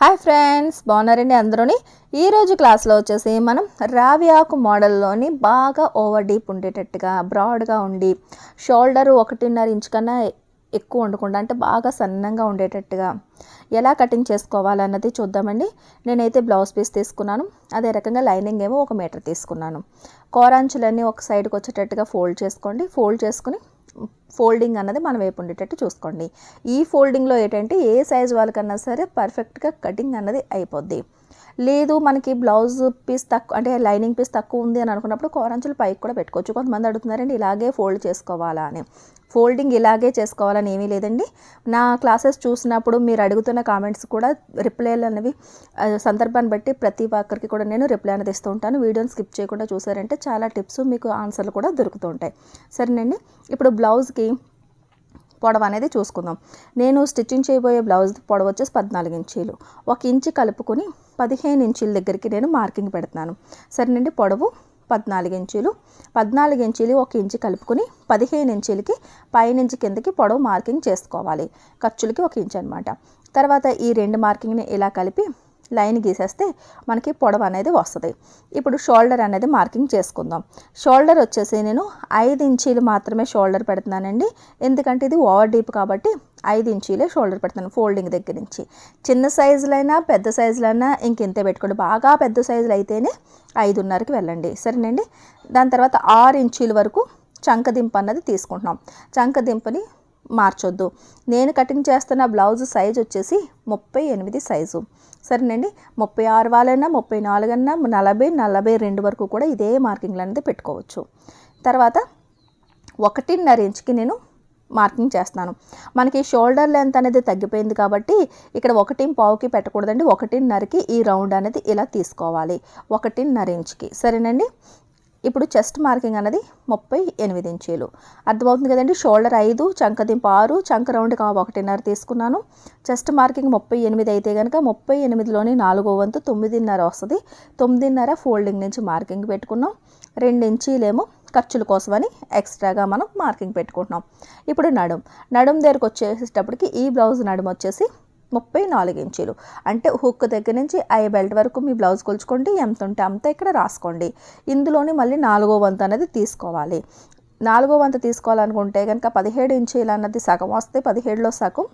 Hi friends, బాగున్నారండి అందరూని. ఈరోజు క్లాస్లో వచ్చేసి మనం రావి ఆకు మోడల్లోని బాగా ఓవర్ డీప్ ఉండేటట్టుగా బ్రాడ్గా ఉండి షోల్డర్ 1.5 ఇంచ్ కన్నా ఎక్కువ ఉండకుండా అంటే బాగా సన్నంగా ఉండేటట్టుగా ఎలా కటింగ్ చేసుకోవాలన్నది చూద్దామండి. నేనైతే బ్లౌజ్ పీస్ తీసుకున్నాను, అదే రకంగా లైనింగ్ ఏమో 1 మీటర్ తీసుకున్నాను. కోరాంచులన్నీ ఒక సైడ్కి వచ్చేటట్టుగా ఫోల్డ్ చేసుకోండి. ఫోల్డ్ చేసుకుని ఫోల్డింగ్ అన్నది మన వైపు ఉండేటట్టు చూసుకోండి. ఈ ఫోల్డింగ్లో ఏంటంటే ఏ సైజు వాళ్ళకన్నా సరే పర్ఫెక్ట్గా కటింగ్ అన్నది అయిపోద్ది. లేదు మనకి బ్లౌజ్ పీస్ తక్కువ అంటే లైనింగ్ పీస్ తక్కువ ఉంది అని అనుకున్నప్పుడు కోరంచులు పైకి కూడా పెట్టుకోవచ్చు. కొంతమంది అడుగుతున్నారండి ఇలాగే ఫోల్డ్ చేసుకోవాలా అని. ఫోల్డింగ్ ఇలాగే చేసుకోవాలని ఏమీ లేదండి. నా క్లాసెస్ చూసినప్పుడు మీరు అడుగుతున్న కామెంట్స్ కూడా రిప్లైలు అనేవి సందర్భాన్ని బట్టి ప్రతి ఒక్కరికి కూడా నేను రిప్లై అనేది ఇస్తూ ఉంటాను. వీడియోని స్కిప్ చేయకుండా చూసారంటే చాలా టిప్స్ మీకు ఆన్సర్లు కూడా దొరుకుతూ ఉంటాయి. సరేనండి, ఇప్పుడు బ్లౌజ్కి పొడవు అనేది చూసుకుందాం. నేను స్టిచ్చింగ్ చేయబోయే బ్లౌజ్ పొడవు వచ్చేసి 14 ఇంచీలు. 1 ఇంచు కలుపుకొని 15 ఇంచీల దగ్గరికి నేను మార్కింగ్ పెడుతున్నాను. సరేనండి, పొడవు 14 ఇంచీలు. 14 ఇంచీలు 1 ఇంచు కలుపుకొని 15 ఇంచీలకి పైనుంచి కిందకి పొడవు మార్కింగ్ చేసుకోవాలి. ఖర్చులకి 1 ఇంచు అనమాట. తర్వాత ఈ 2 మార్కింగ్ని ఇలా కలిపి లైన్ గీసేస్తే మనకి పొడవు అనేది వస్తుంది. ఇప్పుడు షోల్డర్ అనేది మార్కింగ్ చేసుకుందాం. షోల్డర్ వచ్చేసి నేను 5 ఇంచీలు మాత్రమే షోల్డర్ పెడుతున్నానండి. ఎందుకంటే ఇది ఓవర్ డీప్ కాబట్టి 5 ఇంచీలే షోల్డర్ పెడతాను ఫోల్డింగ్ దగ్గర నుంచి. చిన్న సైజులైనా పెద్ద సైజులైనా ఇంకెంతే పెట్టుకోండి. బాగా పెద్ద సైజులు అయితేనే 5.5కి వెళ్ళండి. సరేనండి, దాని తర్వాత 6 ఇంచీల వరకు చంకదింపు అన్నది తీసుకుంటున్నాం. చంకదింపుని మార్చొద్దు. నేను కటింగ్ చేస్తున్న బ్లౌజ్ సైజ్ వచ్చేసి 38 సైజు. సరేనండి, 36 వాళ్ళైనా 34 అన్నా 40, 42 వరకు కూడా ఇదే మార్కింగ్లు అనేది పెట్టుకోవచ్చు. తర్వాత 1.5 ఇంచుకి నేను మార్కింగ్ చేస్తున్నాను. మనకి షోల్డర్ లెంత్ అనేది తగ్గిపోయింది కాబట్టి ఇక్కడ 1.5కి పెట్టకూడదండి. 1.5కి ఈ రౌండ్ అనేది ఇలా తీసుకోవాలి, 1.5 ఇంచుకి. సరేనండి, ఇప్పుడు చెస్ట్ మార్కింగ్ అనేది 38 ఇంచీలు. అర్థమవుతుంది కదండి. షోల్డర్ 5, చంకదింపు 6, చంక రౌండ్కి 1.5 తీసుకున్నాను. చెస్ట్ మార్కింగ్ 38 అయితే కనుక 38లోని 4వ వంతు 9.5 వస్తుంది. 9.5 ఫోల్డింగ్ నుంచి మార్కింగ్ పెట్టుకున్నాం. 2 ఇంచీలేమో ఖర్చుల కోసమని ఎక్స్ట్రాగా మనం మార్కింగ్ పెట్టుకుంటున్నాం. ఇప్పుడు నడుం దగ్గరకు వచ్చేసేటప్పటికి ఈ బ్లౌజ్ నడుము వచ్చేసి 34 ఇంచీలు. అంటే హుక్ దగ్గర నుంచి ఐ బెల్ట్ వరకు మీ బ్లౌజ్ కొలుచుకోండి. ఎంత ఉంటే అంత ఇక్కడ రాసుకోండి. ఇందులోని మళ్ళీ 4వ వంతు అనేది తీసుకోవాలి. 4వ వంతు తీసుకోవాలనుకుంటే కనుక 17 ఇంచీలు అన్నది సగం వస్తే 17లో సగం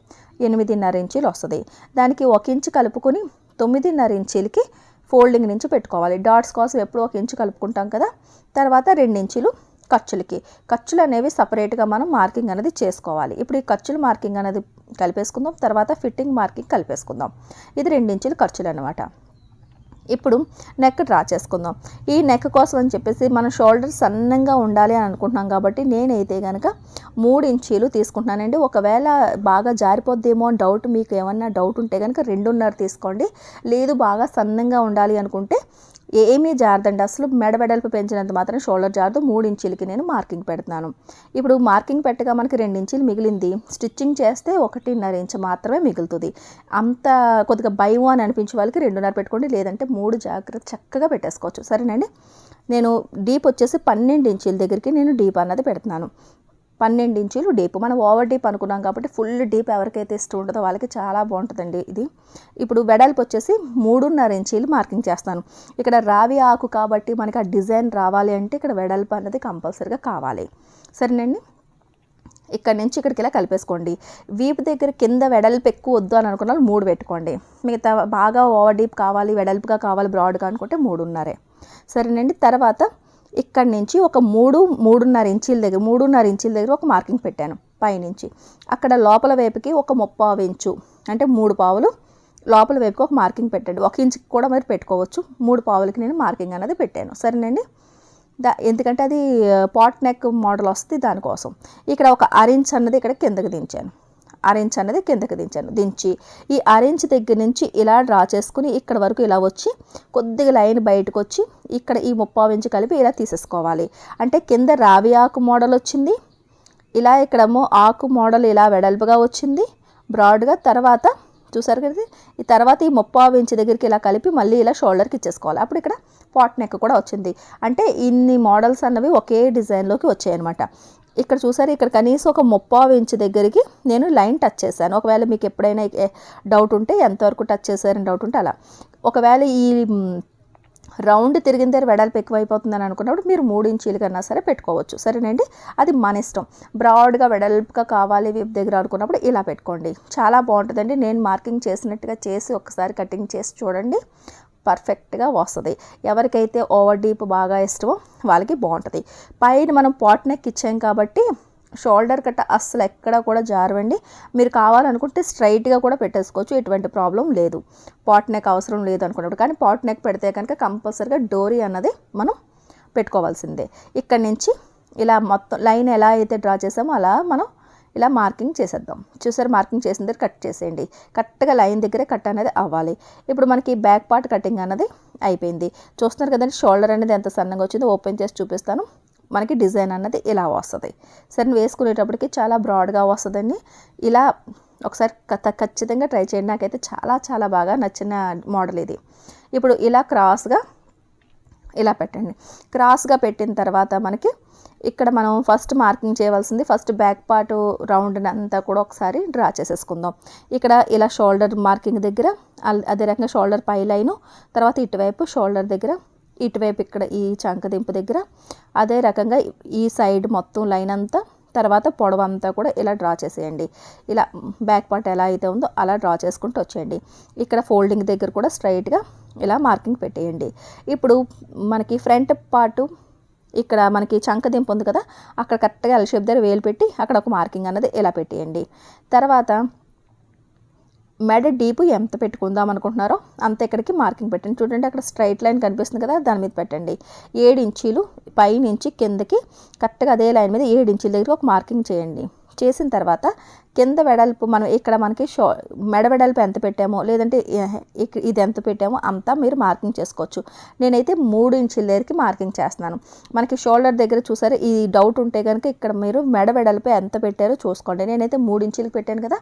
8.5 ఇంచీలు వస్తుంది. దానికి 1 ఇంచు కలుపుకొని 9.5 ఇంచీలకి ఫోల్డింగ్ నుంచి పెట్టుకోవాలి. డాట్స్ కోసం ఎప్పుడు 1 ఇంచు కలుపుకుంటాం కదా. తర్వాత 2 ఇంచులు ఖర్చులు అనేవి సపరేట్గా మనం మార్కింగ్ అనేది చేసుకోవాలి. ఇప్పుడు ఈ ఖర్చులు మార్కింగ్ అనేది కలిపేసుకుందాం. తర్వాత ఫిట్టింగ్ మార్కింగ్ కలిపేసుకుందాం. ఇది 2 ఇంచులు ఖర్చులు అనమాట. ఇప్పుడు నెక్ డ్రా చేసుకుందాం. ఈ నెక్ కోసం అని చెప్పేసి మన షోల్డర్ సన్నంగా ఉండాలి అని అనుకుంటున్నాం కాబట్టి నేనైతే కనుక 3 ఇంచీలు తీసుకుంటున్నానండి. ఒకవేళ బాగా జారిపోద్దేమో అని డౌట్, మీకు ఏమన్నా డౌట్ ఉంటే కనుక 2.5 తీసుకోండి. లేదు బాగా సన్నంగా ఉండాలి అనుకుంటే ఏమీ జారదండి. అసలు మెడబెడల్పు పెంచినంత మాత్రం షోల్డర్ జారదు. 3 ఇంచీలకి నేను మార్కింగ్ పెడుతున్నాను. ఇప్పుడు మార్కింగ్ పెట్టగా మనకి 2 ఇంచీలు మిగిలింది. స్టిచ్చింగ్ చేస్తే 1.5 ఇంచు మాత్రమే మిగులుతుంది. అంత కొద్దిగా భయం అని అనిపించే వాళ్ళకి 2.5 పెట్టుకోండి, లేదంటే 3 జాగ్రత్త చక్కగా పెట్టేసుకోవచ్చు. సరేనండి, నేను డీప్ వచ్చేసి 12 ఇంచీల దగ్గరికి నేను డీప్ అన్నది పెడుతున్నాను. 12 ఇంచీలు డీప్. మనం ఓవర్ డీప్ అనుకున్నాం కాబట్టి ఫుల్ డీప్ ఎవరికైతే ఇష్టం ఉంటుందో వాళ్ళకి చాలా బాగుంటుందండి ఇది. ఇప్పుడు వెడల్పు వచ్చేసి 3.5 ఇంచీలు మార్కింగ్ చేస్తాను. ఇక్కడ రావి ఆకు కాబట్టి మనకి ఆ డిజైన్ రావాలి అంటే ఇక్కడ వెడల్పు అనేది కంపల్సరీగా కావాలి. సరేనండి, ఇక్కడ నుంచి ఇక్కడికి ఇలా కలిపేసుకోండి. వీపు దగ్గర కింద వెడల్పు ఎక్కువ వద్దు అని అనుకున్న 3 పెట్టుకోండి. మిగతా బాగా ఓవర్ డీప్ కావాలి, వెడల్పుగా కావాలి, బ్రాడ్గా అనుకుంటే 3.5. సరేనండి, తర్వాత ఇక్కడ నుంచి ఒక 3.5 ఇంచీల దగ్గర ఒక మార్కింగ్ పెట్టాను పైనుంచి. అక్కడ లోపల వైపుకి ఒక 3/4 ఇంచు అంటే 3 పావులు లోపల వైపుకి ఒక మార్కింగ్ పెట్టండి. 1 ఇంచుకి కూడా మీరు పెట్టుకోవచ్చు. 3 పావులకి నేను మార్కింగ్ అనేది పెట్టాను. సరేనండి, ఎందుకంటే అది పాట్ నెక్ మోడల్ వస్తుంది దానికోసం. ఇక్కడ ఒక 1/2 ఇంచ్ అన్నది ఇక్కడ కిందకి దించాను. 1/2 ఇంచ్ అనేది కిందకి దించి ఈ 1/2 ఇంచ్ దగ్గర నుంచి ఇలా డ్రా చేసుకుని ఇక్కడ వరకు ఇలా వచ్చి కొద్దిగా లైన్ బయటకు వచ్చి ఇక్కడ ఈ 3/4 ఇంచు కలిపి ఇలా తీసేసుకోవాలి. అంటే కింద రావి ఆకు మోడల్ వచ్చింది, ఇలా ఇక్కడేమో ఆకు మోడల్ ఇలా వెడల్పుగా వచ్చింది బ్రాడ్గా. తర్వాత చూసారు కదా, ఈ తర్వాత ఈ 3/4 ఇంచు దగ్గరికి ఇలా కలిపి మళ్ళీ ఇలా షోల్డర్కి ఇచ్చేసుకోవాలి. అప్పుడు ఇక్కడ పాట్ నెక్ కూడా వచ్చింది. అంటే ఇన్ని మోడల్స్ అన్నవి ఒకే డిజైన్లోకి వచ్చాయి అనమాట. ఇక్కడ చూసారు, ఇక్కడ కనీసం ఒక 30 ఇంచ్ దగ్గరికి నేను లైన్ టచ్ చేశాను. ఒకవేళ మీకు ఎప్పుడైనా డౌట్ ఉంటే ఎంతవరకు టచ్ చేశారని డౌట్ ఉంటే అలా. ఒకవేళ ఈ రౌండ్ తిరిగిన దగ్గర వెడల్పు ఎక్కువైపోతుందని అనుకున్నప్పుడు మీరు 3 ఇంచీలు కన్నా సరే పెట్టుకోవచ్చు. సరేనండి, అది మన ఇష్టం. బ్రాడ్గా వెడల్పుగా కావాలి వీపు దగ్గర అనుకున్నప్పుడు ఇలా పెట్టుకోండి. చాలా బాగుంటుందండి. నేను మార్కింగ్ చేసినట్టుగా చేసి ఒకసారి కటింగ్ చేసి చూడండి, పర్ఫెక్ట్గా వస్తుంది. ఎవరికైతే ఓవర్ డీప్ బాగా ఇష్టమో వాళ్ళకి బాగుంటుంది. పైన మనం పాట్ నెక్ ఇచ్చాం కాబట్టి షోల్డర్ కట్ట అస్సలు ఎక్కడ కూడా జారవండి. మీరు కావాలనుకుంటే స్ట్రైట్గా కూడా పెట్టేసుకోవచ్చు, ఎటువంటి ప్రాబ్లం లేదు. పాట్ నెక్ అవసరం లేదు అనుకున్నప్పుడు. కానీ పాట్ నెక్ పెడితే కనుక కంపల్సరీగా డోరీ అన్నది మనం పెట్టుకోవాల్సిందే. ఇక్కడ నుంచి ఇలా మొత్తం లైన్ ఎలా అయితే డ్రా చేసామో అలా మనం ఇలా మార్కింగ్ చేసేద్దాం. చూసారు, మార్కింగ్ చేసిన దగ్గర కట్ చేసేయండి. కరెక్ట్గా లైన్ దగ్గరే కట్ అనేది అవ్వాలి. ఇప్పుడు మనకి బ్యాక్ పార్ట్ కటింగ్ అన్నది అయిపోయింది. చూస్తున్నారు కదండి, షోల్డర్ అనేది ఎంత సన్నగా వచ్చిందో ఓపెన్ చేసి చూపిస్తాను. మనకి డిజైన్ అన్నది ఇలా వస్తుంది. సరే, వేసుకునేటప్పటికి చాలా బ్రాడ్గా వస్తుందండి. ఇలా ఒకసారి ఖచ్చితంగా ట్రై చేయండి. నాకైతే చాలా చాలా బాగా నచ్చిన మోడల్ ఇది. ఇప్పుడు ఇలా క్రాస్గా ఇలా పెట్టండి. క్రాస్గా పెట్టిన తర్వాత మనకి ఇక్కడ మనం ఫస్ట్ మార్కింగ్ చేయవలసింది, ఫస్ట్ బ్యాక్ పార్ట్ రౌండ్ అంతా కూడా ఒకసారి డ్రా చేసేసుకుందాం. ఇక్కడ ఇలా షోల్డర్ మార్కింగ్ దగ్గర అదే రకంగా షోల్డర్ పై లైను, తర్వాత ఇటువైపు షోల్డర్ దగ్గర, ఇటువైపు ఇక్కడ ఈ చంకదింపు దగ్గర, అదే రకంగా ఈ సైడ్ మొత్తం లైన్ అంతా, తర్వాత పొడవు అంతా కూడా ఇలా డ్రా చేసేయండి. ఇలా బ్యాక్ పార్ట్ ఎలా అయితే ఉందో అలా డ్రా చేసుకుంటూ వచ్చేయండి. ఇక్కడ ఫోల్డింగ్ దగ్గర కూడా స్ట్రైట్గా ఇలా మార్కింగ్ పెట్టేయండి. ఇప్పుడు మనకి ఫ్రంట్ పార్టు ఇక్కడ మనకి చంకదింపు ఉంది కదా, అక్కడ కరెక్ట్గా ఎల్ షేప్ దగ్గర వేలు పెట్టి అక్కడ ఒక మార్కింగ్ అన్నది ఇలా పెట్టేయండి. తర్వాత మెడ డీపు ఎంత పెట్టుకుందాం అనుకుంటున్నారో అంత ఇక్కడికి మార్కింగ్ పెట్టండి. చూడండి, అక్కడ స్ట్రైట్ లైన్ కనిపిస్తుంది కదా, దాని మీద పెట్టండి. 7 ఇంచీలు పై నుంచి కిందకి కరెక్ట్గా అదే లైన్ మీద 7 ఇంచీల దగ్గర ఒక మార్కింగ్ చేయండి. చేసిన తర్వాత కింద వెడల్పు మనం ఇక్కడ మనకి మెడ వెడల్పు ఎంత పెట్టామో, లేదంటే ఇది ఎంత పెట్టామో అంతా మీరు మార్కింగ్ చేసుకోవచ్చు. నేనైతే 3 ఇంచుల దగ్గరికి మార్కింగ్ చేస్తున్నాను. మనకి షోల్డర్ దగ్గర చూసారు, ఈ డౌట్ ఉంటే కనుక ఇక్కడ మీరు మెడ వెడల్పు ఎంత పెట్టారో చూసుకోండి. నేనైతే 3 ఇంచులకి పెట్టాను కదా,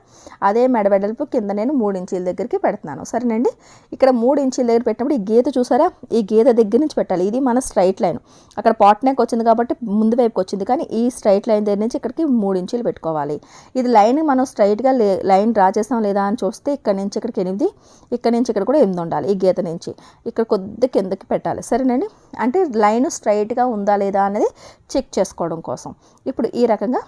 అదే మెడ వెడల్పు కింద నేను 3 ఇంచుల దగ్గరికి పెడుతున్నాను. సరేనండి, ఇక్కడ 3 ఇంచుల దగ్గర పెట్టినప్పుడు ఈ గీత చూసారా, ఈ గీత దగ్గర నుంచి పెట్టాలి. ఇది మన స్ట్రైట్ లైన్. అక్కడ పాట్ నెక్ వచ్చింది కాబట్టి ముందు వైపుకి వచ్చింది, కానీ ఈ స్ట్రైట్ లైన్ దగ్గర నుంచి ఇక్కడికి 3 ఇంచులు పెట్టుకోవాలి. ఇది లైన్ మనం స్ట్రైట్గా లైన్ డ్రా చేస్తాం లేదా అని చూస్తే ఇక్కడ నుంచి ఇక్కడికి 8, ఇక్కడ నుంచి ఇక్కడ కూడా 8 ఉండాలి. ఈ గీత నుంచి ఇక్కడ కొద్ది కిందకి పెట్టాలి. సరేనండి, అంటే లైన్ స్ట్రైట్గా ఉందా లేదా అనేది చెక్ చేసుకోవడం కోసం ఇప్పుడు ఈ రకంగా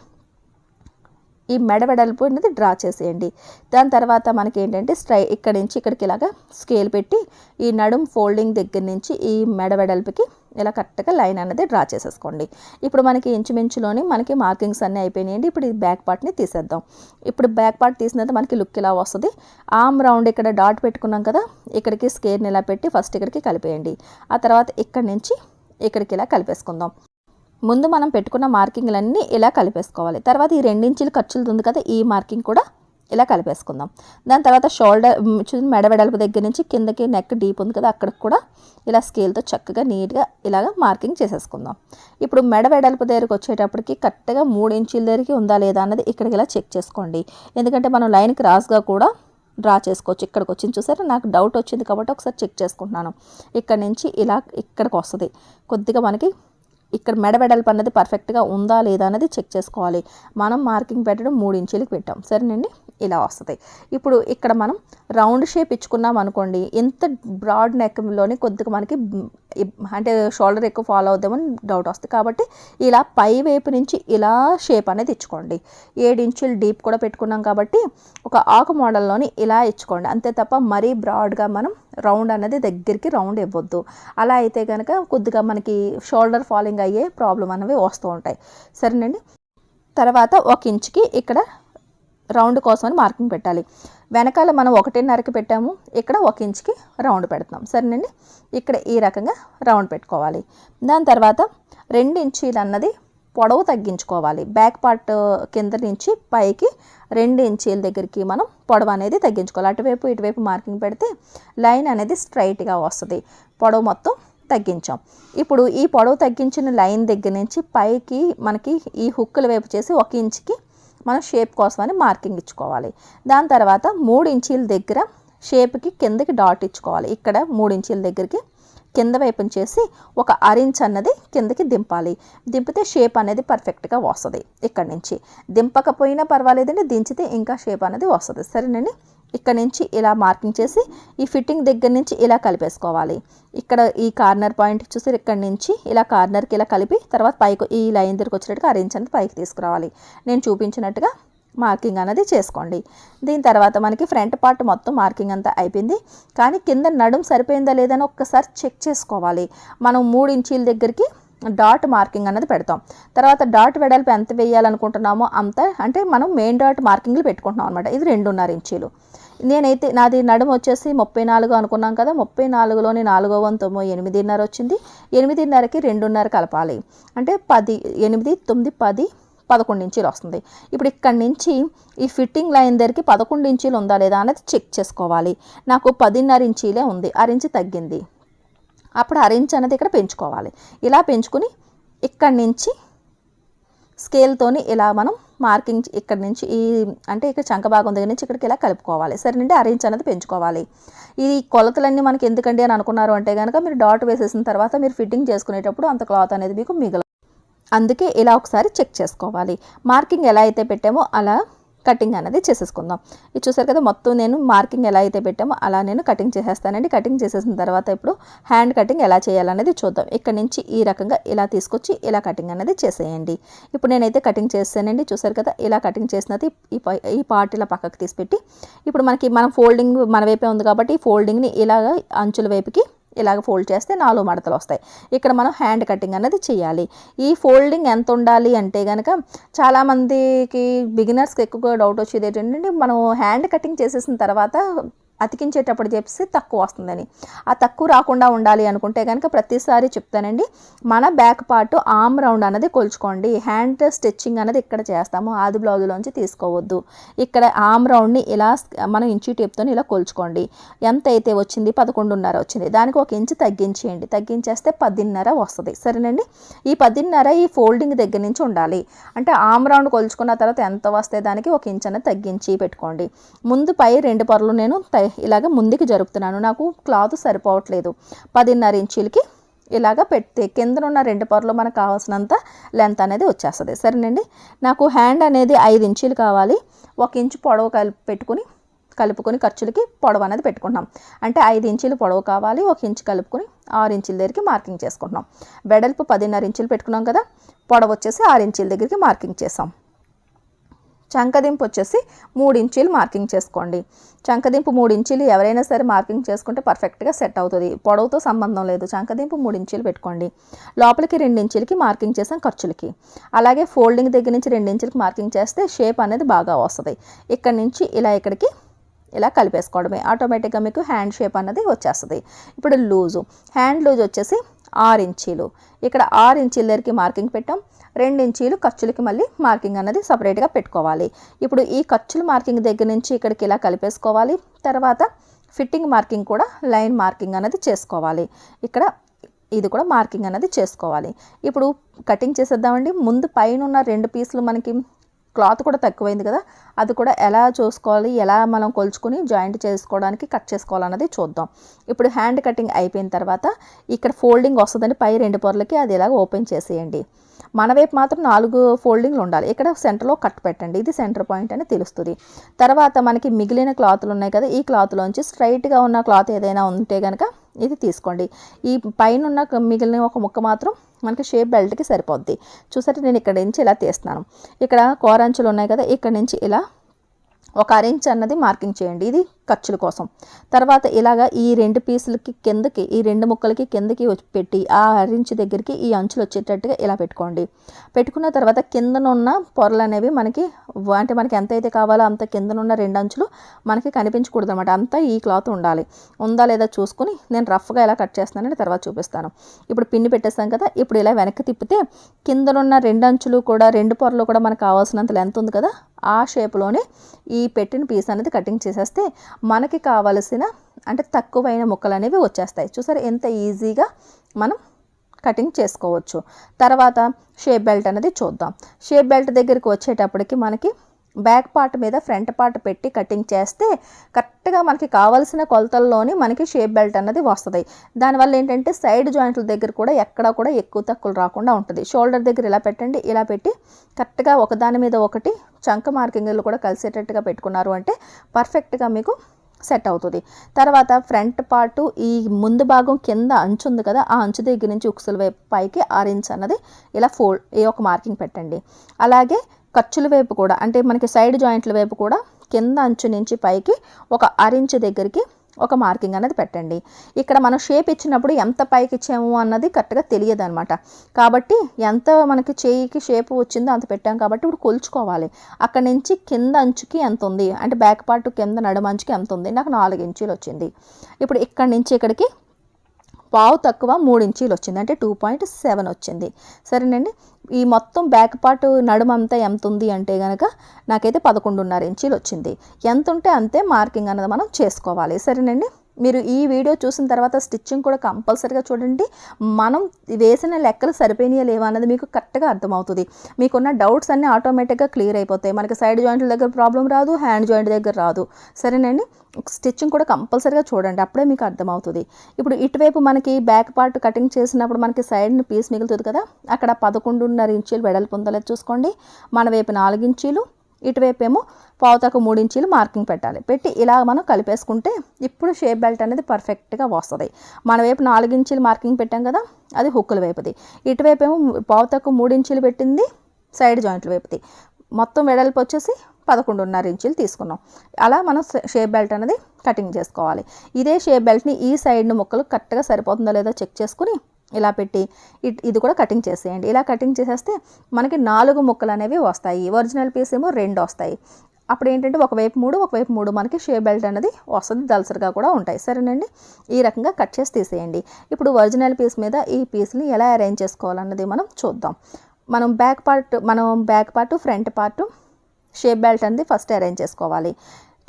ఈ మెడ వెడల్పు అనేది డ్రా చేసేయండి. దాని తర్వాత మనకి ఏంటంటే ఇక్కడ నుంచి ఇక్కడికి ఇలాగా స్కేల్ పెట్టి ఈ నడుం ఫోల్డింగ్ దగ్గర నుంచి ఈ మెడ వెడల్పుకి ఇలా కరెక్ట్గా లైన్ అనేది డ్రా చేసేసుకోండి. ఇప్పుడు మనకి ఇంచుమించులోని మనకి మార్కింగ్స్ అన్నీ అయిపోయినాయండి. ఇప్పుడు ఈ బ్యాక్ పార్ట్ని తీసేద్దాం. ఇప్పుడు బ్యాక్ పార్ట్ తీసినది మనకి లుక్ ఇలా వస్తుంది. ఆర్మ్ రౌండ్ ఇక్కడ డాట్ పెట్టుకున్నాం కదా, ఇక్కడికి స్కేర్ని ఇలా పెట్టి ఫస్ట్ ఇక్కడికి కలిపేయండి. ఆ తర్వాత ఇక్కడి నుంచి ఇక్కడికి ఇలా కలిపేసుకుందాం. ముందు మనం పెట్టుకున్న మార్కింగ్లన్నీ ఇలా కలిపేసుకోవాలి. తర్వాత ఈ 2 ఇంచులు ఖర్చులు ఉంది కదా, ఈ మార్కింగ్ కూడా ఇలా కలిపేసుకుందాం. దాని తర్వాత షోల్డర్ మెడ వెడల్పు దగ్గర నుంచి కిందకి నెక్ డీప్ ఉంది కదా, అక్కడికి కూడా ఇలా స్కేల్తో చక్కగా నీట్గా ఇలాగ మార్కింగ్ చేసేసుకుందాం. ఇప్పుడు మెడ వెడల్పు దగ్గరికి వచ్చేటప్పటికి కరెక్ట్గా 3 ఇంచుల దగ్గరికి ఉందా లేదా అన్నది ఇక్కడికి ఇలా చెక్ చేసుకోండి. ఎందుకంటే మనం లైన్ క్రాస్గా కూడా డ్రా చేసుకోవచ్చు. ఇక్కడికి వచ్చింది చూసారా, నాకు డౌట్ వచ్చింది కాబట్టి ఒకసారి చెక్ చేసుకుంటున్నాను. ఇక్కడ నుంచి ఇలా ఇక్కడికి వస్తుంది. కొద్దిగా మనకి ఇక్కడ మెడ వెడల్పు అన్నది పర్ఫెక్ట్గా ఉందా లేదా అనేది చెక్ చేసుకోవాలి. మనం మార్కింగ్ పెట్టడం 3 ఇంచులకి పెట్టాం. సరేనండి, ఇలా వస్తుంది. ఇప్పుడు ఇక్కడ మనం రౌండ్ షేప్ ఇచ్చుకున్నాం అనుకోండి, ఇంత బ్రాడ్ నెక్లోని కొద్దిగా మనకి అంటే షోల్డర్ ఎక్కువ ఫాలో అవుద్దామని డౌట్ వస్తుంది. కాబట్టి ఇలా పై వైపు నుంచి ఇలా షేప్ అనేది ఇచ్చుకోండి. 7 ఇంచులు డీప్ కూడా పెట్టుకున్నాం కాబట్టి ఒక ఆకు మోడల్లోని ఇలా ఇచ్చుకోండి. అంతే తప్ప మరీ బ్రాడ్గా మనం రౌండ్ అనేది దగ్గరికి రౌండ్ ఇవ్వద్దు. అలా అయితే కనుక కొద్దిగా మనకి షోల్డర్ ఫాలింగ్ అయ్యే ప్రాబ్లం అనేవి వస్తూ ఉంటాయి. సరేనండి, తర్వాత 1 ఇంచుకి ఇక్కడ రౌండ్ కోసమని మార్కింగ్ పెట్టాలి. వెనకాల మనం 1.5కి పెట్టాము, ఇక్కడ 1 ఇంచుకి రౌండ్ పెడుతున్నాం. సరేనండి, ఇక్కడ ఈ రకంగా రౌండ్ పెట్టుకోవాలి. దాని తర్వాత 2 ఇంచీలు అన్నది పొడవు తగ్గించుకోవాలి. బ్యాక్ పార్ట్ కింద నుంచి పైకి 2 ఇంచీల దగ్గరికి మనం పొడవు అనేది తగ్గించుకోవాలి. అటువైపు ఇటువైపు మార్కింగ్ పెడితే లైన్ అనేది స్ట్రైట్గా వస్తుంది. పొడవు మొత్తం తగ్గించాం. ఇప్పుడు ఈ పొడవు తగ్గించిన లైన్ దగ్గర నుంచి పైకి మనకి ఈ హుక్కుల వైపు చేసి 1 ఇంచుకి మనం షేప్ కోసమని మార్కింగ్ ఇచ్చుకోవాలి. దాని తర్వాత 3 ఇంచీల దగ్గర షేప్కి కిందకి డాట్ ఇచ్చుకోవాలి. ఇక్కడ 3 ఇంచీల దగ్గరికి కింద వైపున చేసి ఒక అరించ్ అన్నది కిందకి దింపాలి. దింపితే షేప్ అనేది పర్ఫెక్ట్గా వస్తుంది. ఇక్కడి నుంచి దింపకపోయినా పర్వాలేదండి, దించితే ఇంకా షేప్ అనేది వస్తుంది. సరేనండి, ఇక్కడ నుంచి ఇలా మార్కింగ్ చేసి ఈ ఫిట్టింగ్ దగ్గర నుంచి ఇలా కలిపేసుకోవాలి. ఇక్కడ ఈ కార్నర్ పాయింట్ చూసి ఇక్కడ నుంచి ఇలా కార్నర్కి ఇలా కలిపి తర్వాత పైకి ఈ లైన్ దగ్గరికి వచ్చేటట్టుగా అరేంజ్ అనేది పైకి తీసుకురావాలి. నేను చూపించినట్టుగా మార్కింగ్ అనేది చేసుకోండి. దీని తర్వాత మనకి ఫ్రంట్ పార్ట్ మొత్తం మార్కింగ్ అంతా అయిపోయింది. కానీ కింద నడుం సరిపోయిందా లేదని ఒక్కసారి చెక్ చేసుకోవాలి. మనం 3 ఇంచీల దగ్గరికి డాట్ మార్కింగ్ అన్నది పెడతాం. తర్వాత డాట్ వెడల్పు ఎంత వేయాలనుకుంటున్నామో అంత, అంటే మనం మెయిన్ డాట్ మార్కింగ్లు పెట్టుకుంటున్నాం అనమాట. ఇది 2.5 ఇంచీలు. నేనైతే నాది నడుము వచ్చేసి 34 అనుకున్నాం కదా, 34లోని 4వ వంతు 8.5 వచ్చింది. 8.5కి 2.5 కలపాలి. అంటే 10, 8, 9, 10, 11 ఇంచీలు వస్తుంది. ఇప్పుడు ఇక్కడి నుంచి ఈ ఫిట్టింగ్ లైన్ దగ్గరికి 11 ఇంచీలు ఉందా లేదా అనేది చెక్ చేసుకోవాలి. నాకు 10.5 ఇంచీలే ఉంది, 1 ఇంచు తగ్గింది. అప్పుడు 1 ఇంచ్ అనేది ఇక్కడ పెంచుకోవాలి. ఇలా పెంచుకుని ఇక్కడి నుంచి స్కేల్తోని ఇలా మనం మార్కింగ్ ఇక్కడ నుంచి ఈ అంటే ఇక్కడ చంక భాగం దగ్గర నుంచి ఇక్కడికి ఇలా కలుపుకోవాలి. సరేనండి, 1 ఇంచ్ అనేది పెంచుకోవాలి. ఈ కొలతలన్నీ మనకి ఎందుకండి అని అనుకున్నారు అంటే కనుక మీరు డాట్ వేసేసిన తర్వాత మీరు ఫిట్టింగ్ చేసుకునేటప్పుడు అంత క్లాత్ అనేది మీకు మిగలదు. అందుకే ఇలా ఒకసారి చెక్ చేసుకోవాలి. మార్కింగ్ ఎలా అయితే పెట్టామో అలా కటింగ్ అనేది చేసేసుకుందాం. ఇది చూసారు కదా, మొత్తం నేను మార్కింగ్ ఎలా అయితే పెట్టామో అలా నేను కటింగ్ చేసేస్తానండి. కటింగ్ చేసేసిన తర్వాత ఇప్పుడు హ్యాండ్ కటింగ్ ఎలా చేయాలనేది చూద్దాం. ఇక్కడ నుంచి ఈ రకంగా ఇలా తీసుకొచ్చి ఇలా కటింగ్ అనేది చేసేయండి. ఇప్పుడు నేనైతే కటింగ్ చేస్తానండి. చూసారు కదా, ఇలా కటింగ్ చేసినది ఈ పార్ట్ ఇలా పక్కకు తీసిపెట్టి ఇప్పుడు మనం ఫోల్డింగ్ మన వైపే ఉంది కాబట్టి ఈ ఫోల్డింగ్ని ఇలాగ అంచుల వైపుకి ఇలాగ ఫోల్డ్ చేస్తే 4 మడతలు వస్తాయి. ఇక్కడ మనం హ్యాండ్ కటింగ్ అనేది చేయాలి. ఈ ఫోల్డింగ్ ఎంత ఉండాలి అంటే కనుక చాలామందికి బిగినర్స్కి ఎక్కువగా డౌట్ వచ్చేది ఏంటంటే మనం హ్యాండ్ కటింగ్ చేసేసిన తర్వాత అతికించేటప్పుడు చెప్పి తక్కువ వస్తుందని. ఆ తక్కువ రాకుండా ఉండాలి అనుకుంటే కనుక ప్రతిసారి చెప్తానండి, మన బ్యాక్ పార్ట్ ఆర్మ్ రౌండ్ అనేది కొలుచుకోండి. హ్యాండ్ స్టిచ్చింగ్ అనేది ఇక్కడ చేస్తాము, ఆది బ్లౌజ్లోంచి తీసుకోవద్దు. ఇక్కడ ఆర్మ్ రౌండ్ని ఇలా మనం ఇంచు టేప్తో ఇలా కొలుచుకోండి. ఎంత అయితే వచ్చింది 11.5 వచ్చింది, దానికి 1 ఇంచు తగ్గించేయండి. తగ్గించేస్తే 10.5 వస్తుంది. సరేనండి, ఈ 10.5 ఈ ఫోల్డింగ్ దగ్గర నుంచి ఉండాలి. అంటే ఆర్మ్ రౌండ్ కొలుచుకున్న తర్వాత ఎంత వస్తే దానికి 1 ఇంచ్ అనేది తగ్గించి పెట్టుకోండి. ముందు పై 2 పొరలు నేను ఇలాగ ముందుకు జరుపుతున్నాను. నాకు క్లాత్ సరిపోవట్లేదు. 10.5 ఇంచీలకి ఇలాగ పెడితే కిందనున్న 2 పొరలు మనకు కావాల్సినంత లెంత్ అనేది వచ్చేస్తుంది. సరేనండి, నాకు హ్యాండ్ అనేది 5 ఇంచీలు కావాలి. 1 ఇంచు పొడవు కలుపుకొని ఖర్చులకి పొడవు అనేది పెట్టుకుంటున్నాం. అంటే 5 ఇంచీలు పొడవు కావాలి, 1 ఇంచు కలుపుకొని 6 ఇంచుల దగ్గరికి మార్కింగ్ చేసుకుంటున్నాం. వెడల్పు 10.5 ఇంచులు పెట్టుకున్నాం కదా, పొడవు వచ్చేసి 6 ఇంచుల దగ్గరికి మార్కింగ్ చేసాం. చంకదింపు వచ్చేసి 3 ఇంచీలు మార్కింగ్ చేసుకోండి. చంకదింపు 3 ఇంచీలు ఎవరైనా సరే మార్కింగ్ చేసుకుంటే పర్ఫెక్ట్గా సెట్ అవుతుంది. పొడవుతో సంబంధం లేదు. చంకదింపు 3 ఇంచీలు పెట్టుకోండి. లోపలికి 2 ఇంచీలకి మార్కింగ్ చేసాం ఖర్చులకి. అలాగే ఫోల్డింగ్ దగ్గర నుంచి 2 ఇంచీలకి మార్కింగ్ చేస్తే షేప్ అనేది బాగా వస్తుంది. ఇక్కడ నుంచి ఇలా ఇక్కడికి ఇలా కలిపేసుకోవడమే, ఆటోమేటిక్గా మీకు హ్యాండ్ షేప్ అన్నది వచ్చేస్తుంది. ఇప్పుడు లూజు, హ్యాండ్ లూజ్ వచ్చేసి 6 ఇంచీలు. ఇక్కడ 6 ఇంచీల దగ్గరికి మార్కింగ్ పెట్టాం. 2 ఇంచీలు ఖర్చులకి మళ్ళీ మార్కింగ్ అనేది సపరేట్గా పెట్టుకోవాలి. ఇప్పుడు ఈ ఖర్చుల మార్కింగ్ దగ్గర నుంచి ఇక్కడికి ఇలా కలిపేసుకోవాలి. తర్వాత ఫిట్టింగ్ మార్కింగ్ కూడా లైన్ మార్కింగ్ అనేది చేసుకోవాలి. ఇక్కడ ఇది కూడా మార్కింగ్ అనేది చేసుకోవాలి. ఇప్పుడు కటింగ్ చేసేద్దామండి. ముందు పైన ఉన్న 2 పీసులు మనకి క్లాత్ కూడా తక్కువైంది కదా, అది కూడా ఎలా చూసుకోవాలి, ఎలా మనం కొలుచుకొని జాయింట్ చేసుకోవడానికి కట్ చేసుకోవాలన్నది చూద్దాం. ఇప్పుడు హ్యాండ్ కటింగ్ అయిపోయిన తర్వాత ఇక్కడ ఫోల్డింగ్ వస్తుందండి పై 2 పొరలకి, అది ఎలాగ ఓపెన్ చేసేయండి. మన వైపు మాత్రం 4 ఫోల్డింగ్లు ఉండాలి. ఇక్కడ సెంటర్లో కట్ పెట్టండి, ఇది సెంటర్ పాయింట్ అని తెలుస్తుంది. తర్వాత మనకి మిగిలిన క్లాత్లు ఉన్నాయి కదా, ఈ క్లాత్లోంచి స్ట్రైట్గా ఉన్న క్లాత్ ఏదైనా ఉంటే కనుక ఇది తీసుకోండి. ఈ పైన ఉన్న మిగిలిన ఒక ముక్క మాత్రం మనకి షేప్ బెల్ట్కి సరిపోద్ది. చూసారు, నేను ఇక్కడ నుంచి ఇలా తీస్తున్నాను. ఇక్కడ కోరంచులు ఉన్నాయి కదా, ఇక్కడ నుంచి ఇలా 1 ఇంచ్ అన్నది మార్కింగ్ చేయండి, ఇది ఖర్చుల కోసం. తర్వాత ఇలాగా ఈ 2 పీసులకి కిందకి, ఈ 2 ముక్కలకి కిందకి పెట్టి ఆ 1 ఇంచ్ దగ్గరికి ఈ అంచులు వచ్చేటట్టుగా ఇలా పెట్టుకోండి. పెట్టుకున్న తర్వాత కిందనున్న పొరలు అనేవి మనకి అంటే మనకి ఎంత అయితే కావాలో అంత కిందనున్న 2 అంచులు మనకి కనిపించకూడదు అనమాట. అంతా ఈ క్లాత్ ఉండాలి. ఉందా లేదా చూసుకుని నేను రఫ్గా ఎలా కట్ చేస్తున్నానని తర్వాత చూపిస్తాను. ఇప్పుడు పిన్ని పెట్టేస్తాం కదా, ఇప్పుడు ఇలా వెనక్కి తిప్పితే కిందనున్న 2 అంచులు కూడా 2 పొరలు కూడా మనకు కావాల్సినంత లెంత్ ఉంది కదా, ఆ షేప్లోనే ఈ పెట్టిన పీస్ అనేది కటింగ్ చేసేస్తే మనకి కావలసిన అంటే తక్కువైన ముక్కలు అనేవి వచ్చేస్తాయి. చూసారు ఎంత ఈజీగా మనం కటింగ్ చేసుకోవచ్చు. తర్వాత షేప్ బెల్ట్ అనేది చూద్దాం. షేప్ బెల్ట్ దగ్గరికి వచ్చేటప్పటికి మనకి బ్యాక్ పార్ట్ మీద ఫ్రంట్ పార్ట్ పెట్టి కటింగ్ చేస్తే కరెక్ట్గా మనకి కావాల్సిన కొలతల్లోని మనకి షేప్ బెల్ట్ అన్నది వస్తుంది. దానివల్ల ఏంటంటే సైడ్ జాయింట్ల దగ్గర కూడా ఎక్కడా కూడా ఎక్కువ తక్కువలు రాకుండా ఉంటుంది. షోల్డర్ దగ్గర ఇలా పెట్టండి, ఇలా పెట్టి కరెక్ట్గా ఒకదాని మీద ఒకటి చంక మార్కింగ్లు కూడా కలిసేటట్టుగా పెట్టుకున్నారు అంటే పర్ఫెక్ట్గా మీకు సెట్ అవుతుంది. తర్వాత ఫ్రంట్ పార్టు ఈ ముందు భాగం కింద అంచు ఉంది కదా, ఆ అంచు దగ్గర నుంచి ఉక్సుల వైపు పైకి 6 ఇంచ్ అన్నది ఇలా ఫోల్డ్ ఒక మార్కింగ్ పెట్టండి. అలాగే ఖర్చుల వైపు కూడా అంటే మనకి సైడ్ జాయింట్ల వైపు కూడా కింద అంచు నుంచి పైకి ఒక 6 ఇంచ్ దగ్గరికి ఒక మార్కింగ్ అనేది పెట్టండి. ఇక్కడ మనం షేప్ ఇచ్చినప్పుడు ఎంత పైకి ఇచ్చాము అన్నది కరెక్ట్గా తెలియదు అనమాట. కాబట్టి ఎంత మనకి చేయికి షేప్ వచ్చిందో అంత పెట్టాం కాబట్టి ఇప్పుడు కొలుచుకోవాలి. అక్కడ నుంచి కింద అంచుకి ఎంత ఉంది అంటే బ్యాక్ పార్ట్ కింద నడుమ అంచుకి ఎంత ఉంది, నాకు 4 ఇంచీలు వచ్చింది. ఇప్పుడు ఇక్కడ నుంచి ఇక్కడికి పావు తక్కువ 3 ఇంచీలు వచ్చింది అంటే 2.7 వచ్చింది. సరేనండి. ఈ మొత్తం బ్యాక్ పార్ట్ నడుమంతా ఎంత ఉంది అంటే కనుక నాకైతే 11.5 ఇంచీలు వచ్చింది. ఎంత ఉంటే అంతే మార్కింగ్ అన్నది మనం చేసుకోవాలి. సరేనండి. మీరు ఈ వీడియో చూసిన తర్వాత స్టిచ్చింగ్ కూడా కంపల్సరీగా చూడండి. మనం వేసిన లెక్కలు సరిపోయినాయా లేవా అన్నది మీకు కరెక్ట్గా అర్థమవుతుంది. మీకున్న డౌట్స్ అన్నీ ఆటోమేటిక్గా క్లియర్ అయిపోతాయి. మనకి సైడ్ జాయింట్ల దగ్గర ప్రాబ్లం రాదు, హ్యాండ్ జాయింట్ దగ్గర రాదు. సరేనండి. స్టిచ్చింగ్ కూడా కంపల్సరీగా చూడండి, అప్పుడే మీకు అర్థమవుతుంది. ఇప్పుడు ఇటువైపు మనకి బ్యాక్ పార్ట్ కటింగ్ చేసినప్పుడు మనకి సైడ్ని పీస్ మిగులుతుంది కదా, అక్కడ 11.5 ఇంచీలు వెడల్పు ఉందో లేదో చూసుకోండి. మన వైపు 4 ఇంచీలు, ఇటువైపు ఏమో పావు తక్కువ 3 ఇంచీలు మార్కింగ్ పెట్టాలి. పెట్టి ఇలా మనం కలిపేసుకుంటే ఇప్పుడు షేప్ బెల్ట్ అనేది పర్ఫెక్ట్గా వస్తుంది. మన వైపు 4 ఇంచీలు మార్కింగ్ పెట్టాం కదా, అది హుక్కుల వైపుది. ఇటువైపు ఏమో పావు తక్కువ 3 ఇంచీలు పెట్టింది సైడ్ జాయింట్ల వైపుది. మొత్తం వెడల్పు వచ్చేసి 11.5 ఇంచీలు తీసుకున్నాం. అలా మనం షేప్ బెల్ట్ అనేది కటింగ్ చేసుకోవాలి. ఇదే షేప్ బెల్ట్ని ఈ సైడ్ని ముక్కలు కరెక్ట్గా సరిపోతుందో లేదో చెక్ చేసుకుని ఇలా పెట్టి ఇది కూడా కటింగ్ చేసేయండి. ఇలా కటింగ్ చేసేస్తే మనకి 4 ముక్కలు అనేవి వస్తాయి. ఒరిజినల్ పీస్ ఏమో 2 వస్తాయి. అప్పుడు ఏంటంటే ఒకవైపు 3 ఒకవైపు 3 మనకి షేప్ బెల్ట్ అనేది వస్తుంది. దలసరిగా కూడా ఉంటాయి. సరేనండి. ఈ రకంగా కట్ చేసి తీసేయండి. ఇప్పుడు ఒరిజినల్ పీస్ మీద ఈ పీస్ని ఎలా అరేంజ్ చేసుకోవాలన్నది మనం చూద్దాం. మనం back part front part shape belt అనేది ఫస్ట్ అరేంజ్ చేసుకోవాలి.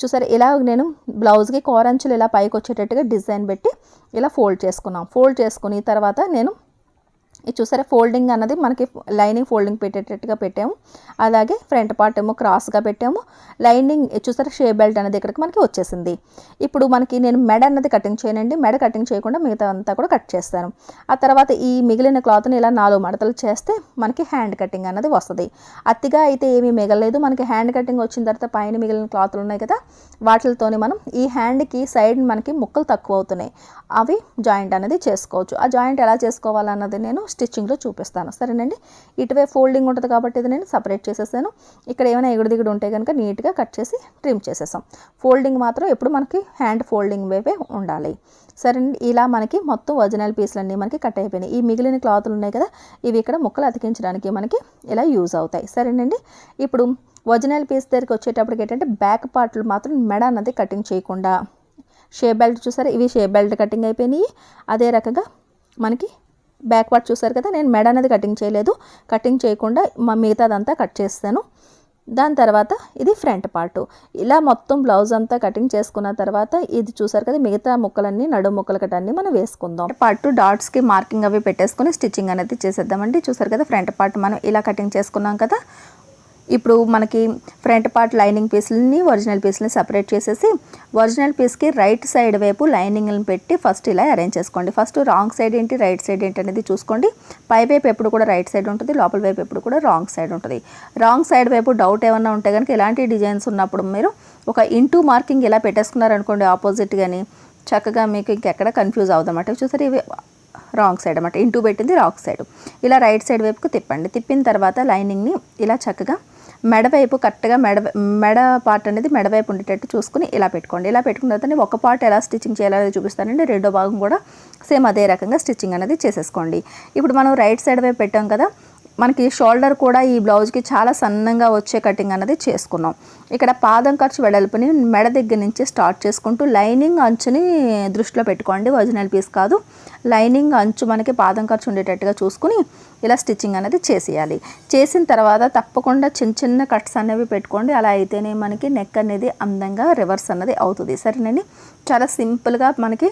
చూసారు, ఇలా నేను బ్లౌజ్కి కోరంచులు ఇలా పైకి వచ్చేటట్టుగా డిజైన్ పెట్టి ఇలా ఫోల్డ్ చేసుకున్నాం. ఫోల్డ్ చేసుకుని తర్వాత నేను ఇది చూసారా ఫోల్డింగ్ అన్నది మనకి లైనింగ్ ఫోల్డింగ్ పెట్టేటట్టుగా పెట్టాము. అలాగే ఫ్రంట్ పార్ట్ ఏమో క్రాస్గా పెట్టాము. లైనింగ్ చూసారా షేప్ బెల్ట్ అనేది ఇక్కడికి మనకి వచ్చేసింది. ఇప్పుడు మనకి నేను మెడ అన్నది కటింగ్ చేయనండి. మెడ కటింగ్ చేయకుండా మిగతా అంతా కూడా కట్ చేస్తాను. ఆ తర్వాత ఈ మిగిలిన క్లాత్ని ఇలా 4 మడతలు చేస్తే మనకి హ్యాండ్ కటింగ్ అన్నది వస్తుంది. అతిగా అయితే ఏమీ మిగలలేదు. మనకి హ్యాండ్ కటింగ్ వచ్చిన తర్వాత పైన మిగిలిన క్లాత్లు ఉన్నాయి కదా, వాటితోనే మనం ఈ హ్యాండ్కి సైడ్ మనకి ముక్కలు తక్కువ అవుతున్నాయి, అవి జాయింట్ అనేది చేసుకోవచ్చు. ఆ జాయింట్ ఎలా చేసుకోవాలన్నది నేను స్టిచ్చింగ్లో చూపిస్తాను. సరేనండి. ఇటువైపు ఫోల్డింగ్ ఉంటుంది కాబట్టి ఇది నేను సపరేట్ చేసేసాను. ఇక్కడ ఏమైనా ఎగుడు దిగుడు ఉంటే కనుక నీట్గా కట్ చేసి ట్రిమ్ చేసేసాం. ఫోల్డింగ్ మాత్రం ఎప్పుడు మనకి హ్యాండ్ ఫోల్డింగ్ వైపే ఉండాలి. సరేనండి. ఇలా మనకి మొత్తం ఒరిజినల్ పీస్లన్నీ మనకి కట్ అయిపోయినాయి. ఈ మిగిలిన క్లాతులు ఉన్నాయి కదా, ఇవి ఇక్కడ ముక్కలు అతికించడానికి మనకి ఇలా యూజ్ అవుతాయి. సరేనండి. ఇప్పుడు ఒరిజినల్ పీస్ దగ్గరికి వచ్చేటప్పటికి ఏంటంటే బ్యాక్ పార్ట్లు మాత్రం మెడ అన్నది కటింగ్ చేయకుండా షేప్ బెల్ట్ చూసారా, ఇవి షేప్ బెల్ట్ కటింగ్ అయిపోయినాయి. అదే రకంగా మనకి బ్యాక్ పార్ట్ చూసారు కదా, నేను మెడ అనేది కటింగ్ చేయలేదు. కటింగ్ చేయకుండా మిగతాదంతా కట్ చేస్తాను. దాని తర్వాత ఇది ఫ్రంట్ పార్ట్. ఇలా మొత్తం బ్లౌజ్ అంతా కటింగ్ చేసుకున్న తర్వాత ఇది చూసారు కదా, మిగతా ముక్కలన్నీ నడుము ముక్కలు కట్టన్నీ మనం వేసుకుందాం. పార్ట్ డాట్స్కి మార్కింగ్ అవి పెట్టేసుకుని స్టిచ్చింగ్ అనేది చేసేద్దామండి. చూసారు కదా, ఫ్రంట్ పార్ట్ మనం ఇలా కటింగ్ చేసుకున్నాం కదా. ఇప్పుడు మనకి ఫ్రంట్ పార్ట్ లైనింగ్ పీస్ని ఒరిజినల్ పీస్ని సపరేట్ చేసేసి ఒరిజినల్ పీస్కి రైట్ సైడ్ వైపు లైనింగ్ని పెట్టి ఫస్ట్ ఇలా అరేంజ్ చేసుకోండి. ఫస్ట్ రాంగ్ సైడ్ ఏంటి రైట్ సైడ్ ఏంటి అనేది చూసుకోండి. పై వైపు ఎప్పుడు కూడా రైట్ సైడ్ ఉంటుంది, లోపల వైపు ఎప్పుడు కూడా రాంగ్ సైడ్ ఉంటుంది. రాంగ్ సైడ్ వైపు డౌట్ ఏమన్నా ఉంటే కనుక ఇలాంటి డిజైన్స్ ఉన్నప్పుడు మీరు ఒక ఇంటూ మార్కింగ్ ఇలా పెట్టేసుకున్నారనుకోండి ఆపోజిట్ కానీ, చక్కగా మీకు ఇంకెక్కడ కన్ఫ్యూజ్ అవుదన్నమాట. చూసారు, ఇవి రాంగ్ సైడ్ అన్నమాట. ఇంటూ పెట్టింది రాంగ్ సైడ్. ఇలా రైట్ సైడ్ వైపుకు తిప్పండి. తిప్పిన తర్వాత లైనింగ్ని ఇలా చక్కగా మెడవైపు కరెక్ట్గా మెడ పార్ట్ అనేది మెడవైపు ఉండేటట్టు చూసుకుని ఇలా పెట్టుకోండి. ఇలా పెట్టుకున్న తర్వాత ఒక పార్ట్ ఎలా స్టిచ్చింగ్ చేయాలో చూపిస్తానండి. రెండో భాగం కూడా సేమ్ అదే రకంగా స్టిచ్చింగ్ అనేది చేసేసుకోండి. ఇప్పుడు మనం రైట్ సైడ్ వైపు పెట్టాం కదా, మనకి షోల్డర్ కూడా ఈ బ్లౌజ్కి చాలా సన్నంగా వచ్చే కటింగ్ అనేది చేసుకున్నాం. ఇక్కడ పాదం ఖర్చు వెడల్పుని మెడ దగ్గర నుంచి స్టార్ట్ చేసుకుంటూ లైనింగ్ అంచుని దృష్టిలో పెట్టుకోండి. ఒరిజినల్ పీస్ కాదు, లైనింగ్ అంచు మనకి పాదం ఖర్చు ఉండేటట్టుగా చూసుకుని ఇలా స్టిచ్చింగ్ అనేది చేసేయాలి. చేసిన తర్వాత తప్పకుండా చిన్న చిన్న కట్స్ అనేవి పెట్టుకోండి. అలా అయితేనే మనకి నెక్ అనేది అందంగా రివర్స్ అన్నది అవుతుంది. సరేనండి. చాలా సింపుల్గా మనకి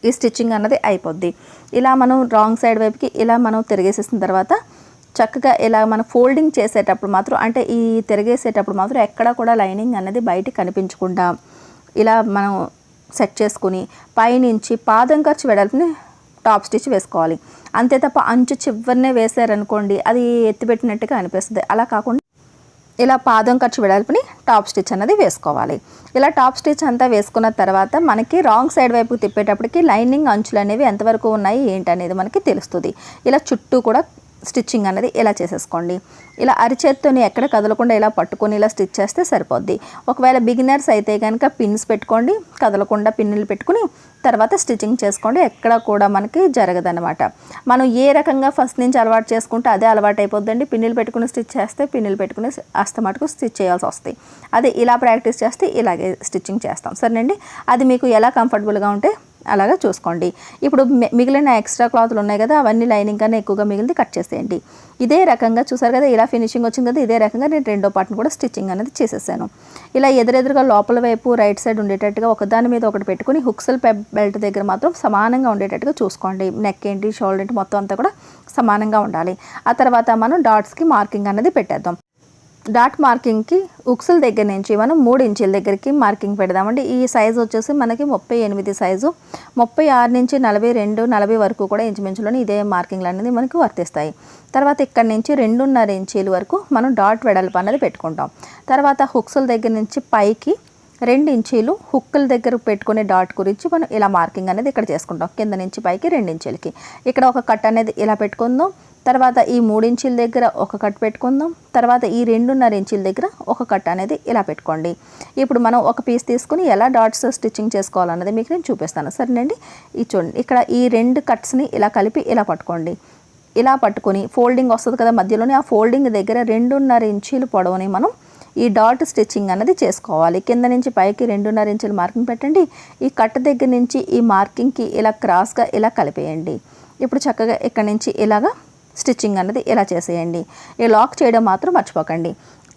ఈ స్టిచ్చింగ్ అన్నది అయిపోద్ది. ఇలా మనం రాంగ్ సైడ్ వైపుకి ఇలా మనం తిరిగేసేసిన తర్వాత చక్కగా ఇలా మనం ఫోల్డింగ్ చేసేటప్పుడు మాత్రం అంటే ఈ తిరిగేసేటప్పుడు మాత్రం ఎక్కడ కూడా లైనింగ్ అనేది బయటికి కనిపించకుండా ఇలా మనం సెట్ చేసుకుని పైనుంచి పాదం ఖర్చు వెడల్పుని టాప్ స్టిచ్ వేసుకోవాలి. అంతే తప్ప అంచు చివరినే వేసారనుకోండి అది ఎత్తిపెట్టినట్టుగా అనిపిస్తుంది. అలా కాకుండా ఇలా పాదం ఖర్చు వెడల్పుని టాప్ స్టిచ్ అన్నది వేసుకోవాలి. ఇలా టాప్ స్టిచ్ అంతా వేసుకున్న తర్వాత మనకి రాంగ్ సైడ్ వైపు తిప్పేటప్పటికి లైనింగ్ అంచులు అనేవి ఎంతవరకు ఉన్నాయి ఏంటి అనేది మనకి తెలుస్తుంది. ఇలా చుట్టూ కూడా స్టిచ్చింగ్ అనేది ఇలా చేసేసుకోండి. ఇలా అరిచేత్తోని ఎక్కడ కదలకుండా ఇలా పట్టుకొని ఇలా స్టిచ్ చేస్తే సరిపోద్ది. ఒకవేళ బిగినర్స్ అయితే కనుక పిన్స్ పెట్టుకోండి, కదలకుండా పిన్నులు పెట్టుకుని తర్వాత స్టిచ్చింగ్ చేసుకోండి. ఎక్కడ కూడా మనకి జరగదన్నమాట. మనం ఏ రకంగా ఫస్ట్ నుంచి అలవాటు చేసుకుంటే అదే అలవాటు అయిపోద్దండి. పిన్నులు పెట్టుకుని స్టిచ్ చేస్తే పిన్నులు పెట్టుకుని అస్తమాటుకు స్టిచ్ చేయాల్సి వస్తాయి. అదే ఇలా ప్రాక్టీస్ చేస్తే ఇలాగే స్టిచ్చింగ్ చేస్తాం. సరేనండి, అది మీకు ఎలా కంఫర్టబుల్గా ఉంటే అలాగా చూసుకోండి. ఇప్పుడు మిగిలిన ఎక్స్ట్రా క్లాత్లు ఉన్నాయి కదా, అవన్నీ లైనింగ్ కన్నా ఎక్కువగా మిగిలింది కట్ చేసేయండి. ఇదే రకంగా చూసారు కదా, ఇలా ఫినిషింగ్ వచ్చింది కదా, ఇదే రకంగా నేను రెండో పార్ట్ని కూడా స్టిచ్చింగ్ అనేది చేసేసాను. ఇలా ఎదురెదురుగా లోపల వైపు రైట్ సైడ్ ఉండేటట్టుగా ఒకదాని మీద ఒకటి పెట్టుకుని హుక్సల్ బెల్ట్ దగ్గర మాత్రం సమానంగా ఉండేటట్టుగా చూసుకోండి. నెక్ ఏంటి, షోల్డర్ ఏంటి మొత్తం అంతా కూడా సమానంగా ఉండాలి. ఆ తర్వాత మనం డాట్స్కి మార్కింగ్ అనేది పెట్టేద్దాం. డాట్ మార్కింగ్కి ఉక్సుల దగ్గర నుంచి మనం 3 ఇంచుల దగ్గరికి మార్కింగ్ పెడదామండి. ఈ సైజు వచ్చేసి మనకి 38 సైజు. 36 నుంచి 42, 40 వరకు కూడా ఇంచుమించులోని ఇదే మార్కింగ్లు అనేది మనకు వర్తిస్తాయి. తర్వాత ఇక్కడ నుంచి 2.5 ఇంచీల వరకు మనం డాట్ వెడల్పు అనేది పెట్టుకుంటాం. తర్వాత హుక్సుల దగ్గర నుంచి పైకి 2 ఇంచీలు హుక్కుల దగ్గర పెట్టుకునే డాట్ గురించి మనం ఇలా మార్కింగ్ అనేది ఇక్కడ చేసుకుంటాం. కింద నుంచి పైకి 2 ఇంచులకి ఇక్కడ ఒక కట్ అనేది ఇలా పెట్టుకుందాం. తర్వాత ఈ 3 ఇంచుల దగ్గర ఒక కట్ పెట్టుకుందాం. తర్వాత ఈ 2.5 ఇంచుల దగ్గర ఒక కట్ అనేది ఇలా పెట్టుకోండి. ఇప్పుడు మనం ఒక పీస్ తీసుకుని ఎలా డాట్స్ స్టిచ్చింగ్ చేసుకోవాలన్నది మీకు నేను చూపిస్తాను. సరేనండి, ఇది చూడండి. ఇక్కడ ఈ 2 కట్స్ని ఇలా కలిపి ఇలా పట్టుకోండి. ఇలా పట్టుకొని ఫోల్డింగ్ వస్తుంది కదా మధ్యలోనే, ఆ ఫోల్డింగ్ దగ్గర 2.5 ఇంచుల పొడవుని మనం ఈ డాట్ స్టిచ్చింగ్ అనేది చేసుకోవాలి. కింద నుంచి పైకి 2.5 ఇంచులు మార్కింగ్ పెట్టండి. ఈ కట్ దగ్గర నుంచి ఈ మార్కింగ్కి ఇలా క్రాస్గా ఇలా కలిపేయండి. ఇప్పుడు చక్కగా ఇక్కడ నుంచి ఇలాగా స్టిచ్చింగ్ అనేది ఇలా చేసేయండి. ఈ లాక్ చేయడం మాత్రం మర్చిపోకండి.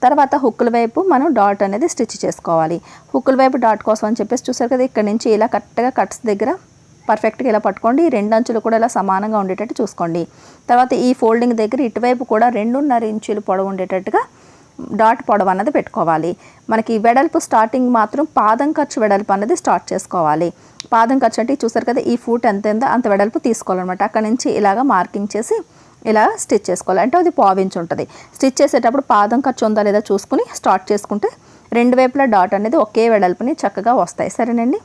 తర్వాత హుక్కుల వైపు మనం డాట్ అనేది స్టిచ్ చేసుకోవాలి. హుక్కుల వైపు డాట్ కోసం అని చెప్పేసి చూసారు కదా, ఇక్కడ నుంచి ఇలా కరెక్ట్గా కట్స్ దగ్గర పర్ఫెక్ట్గా ఇలా పట్టుకోండి. 2 అంచులు కూడా ఇలా సమానంగా ఉండేటట్టు చూసుకోండి. తర్వాత ఈ ఫోల్డింగ్ దగ్గర ఇటువైపు కూడా 2.5 ఇంచులు పొడవు ఉండేటట్టుగా డాట్ పొడవు అన్నది పెట్టుకోవాలి. మనకి వెడల్పు స్టార్టింగ్ మాత్రం పాదం ఖర్చు వెడల్పు అన్నది స్టార్ట్ చేసుకోవాలి. పాదం ఖర్చు అంటే చూసారు కదా, ఈ ఫూట్ ఎంత ఉందో అంత వెడల్పు తీసుకోవాలన్నమాట. అక్కడ నుంచి ఇలాగా మార్కింగ్ చేసి ఇలా స్టిచ్ చేసుకోవాలి. అంటే అది పావించి ఉంటుంది. స్టిచ్ చేసేటప్పుడు పాదం ఖర్చు ఉందా లేదా చూసుకుని స్టార్ట్ చేసుకుంటే 2 వైపులా డాట్ అనేది ఒకే వెడల్పుని చక్కగా వస్తాయి. సరేనండి,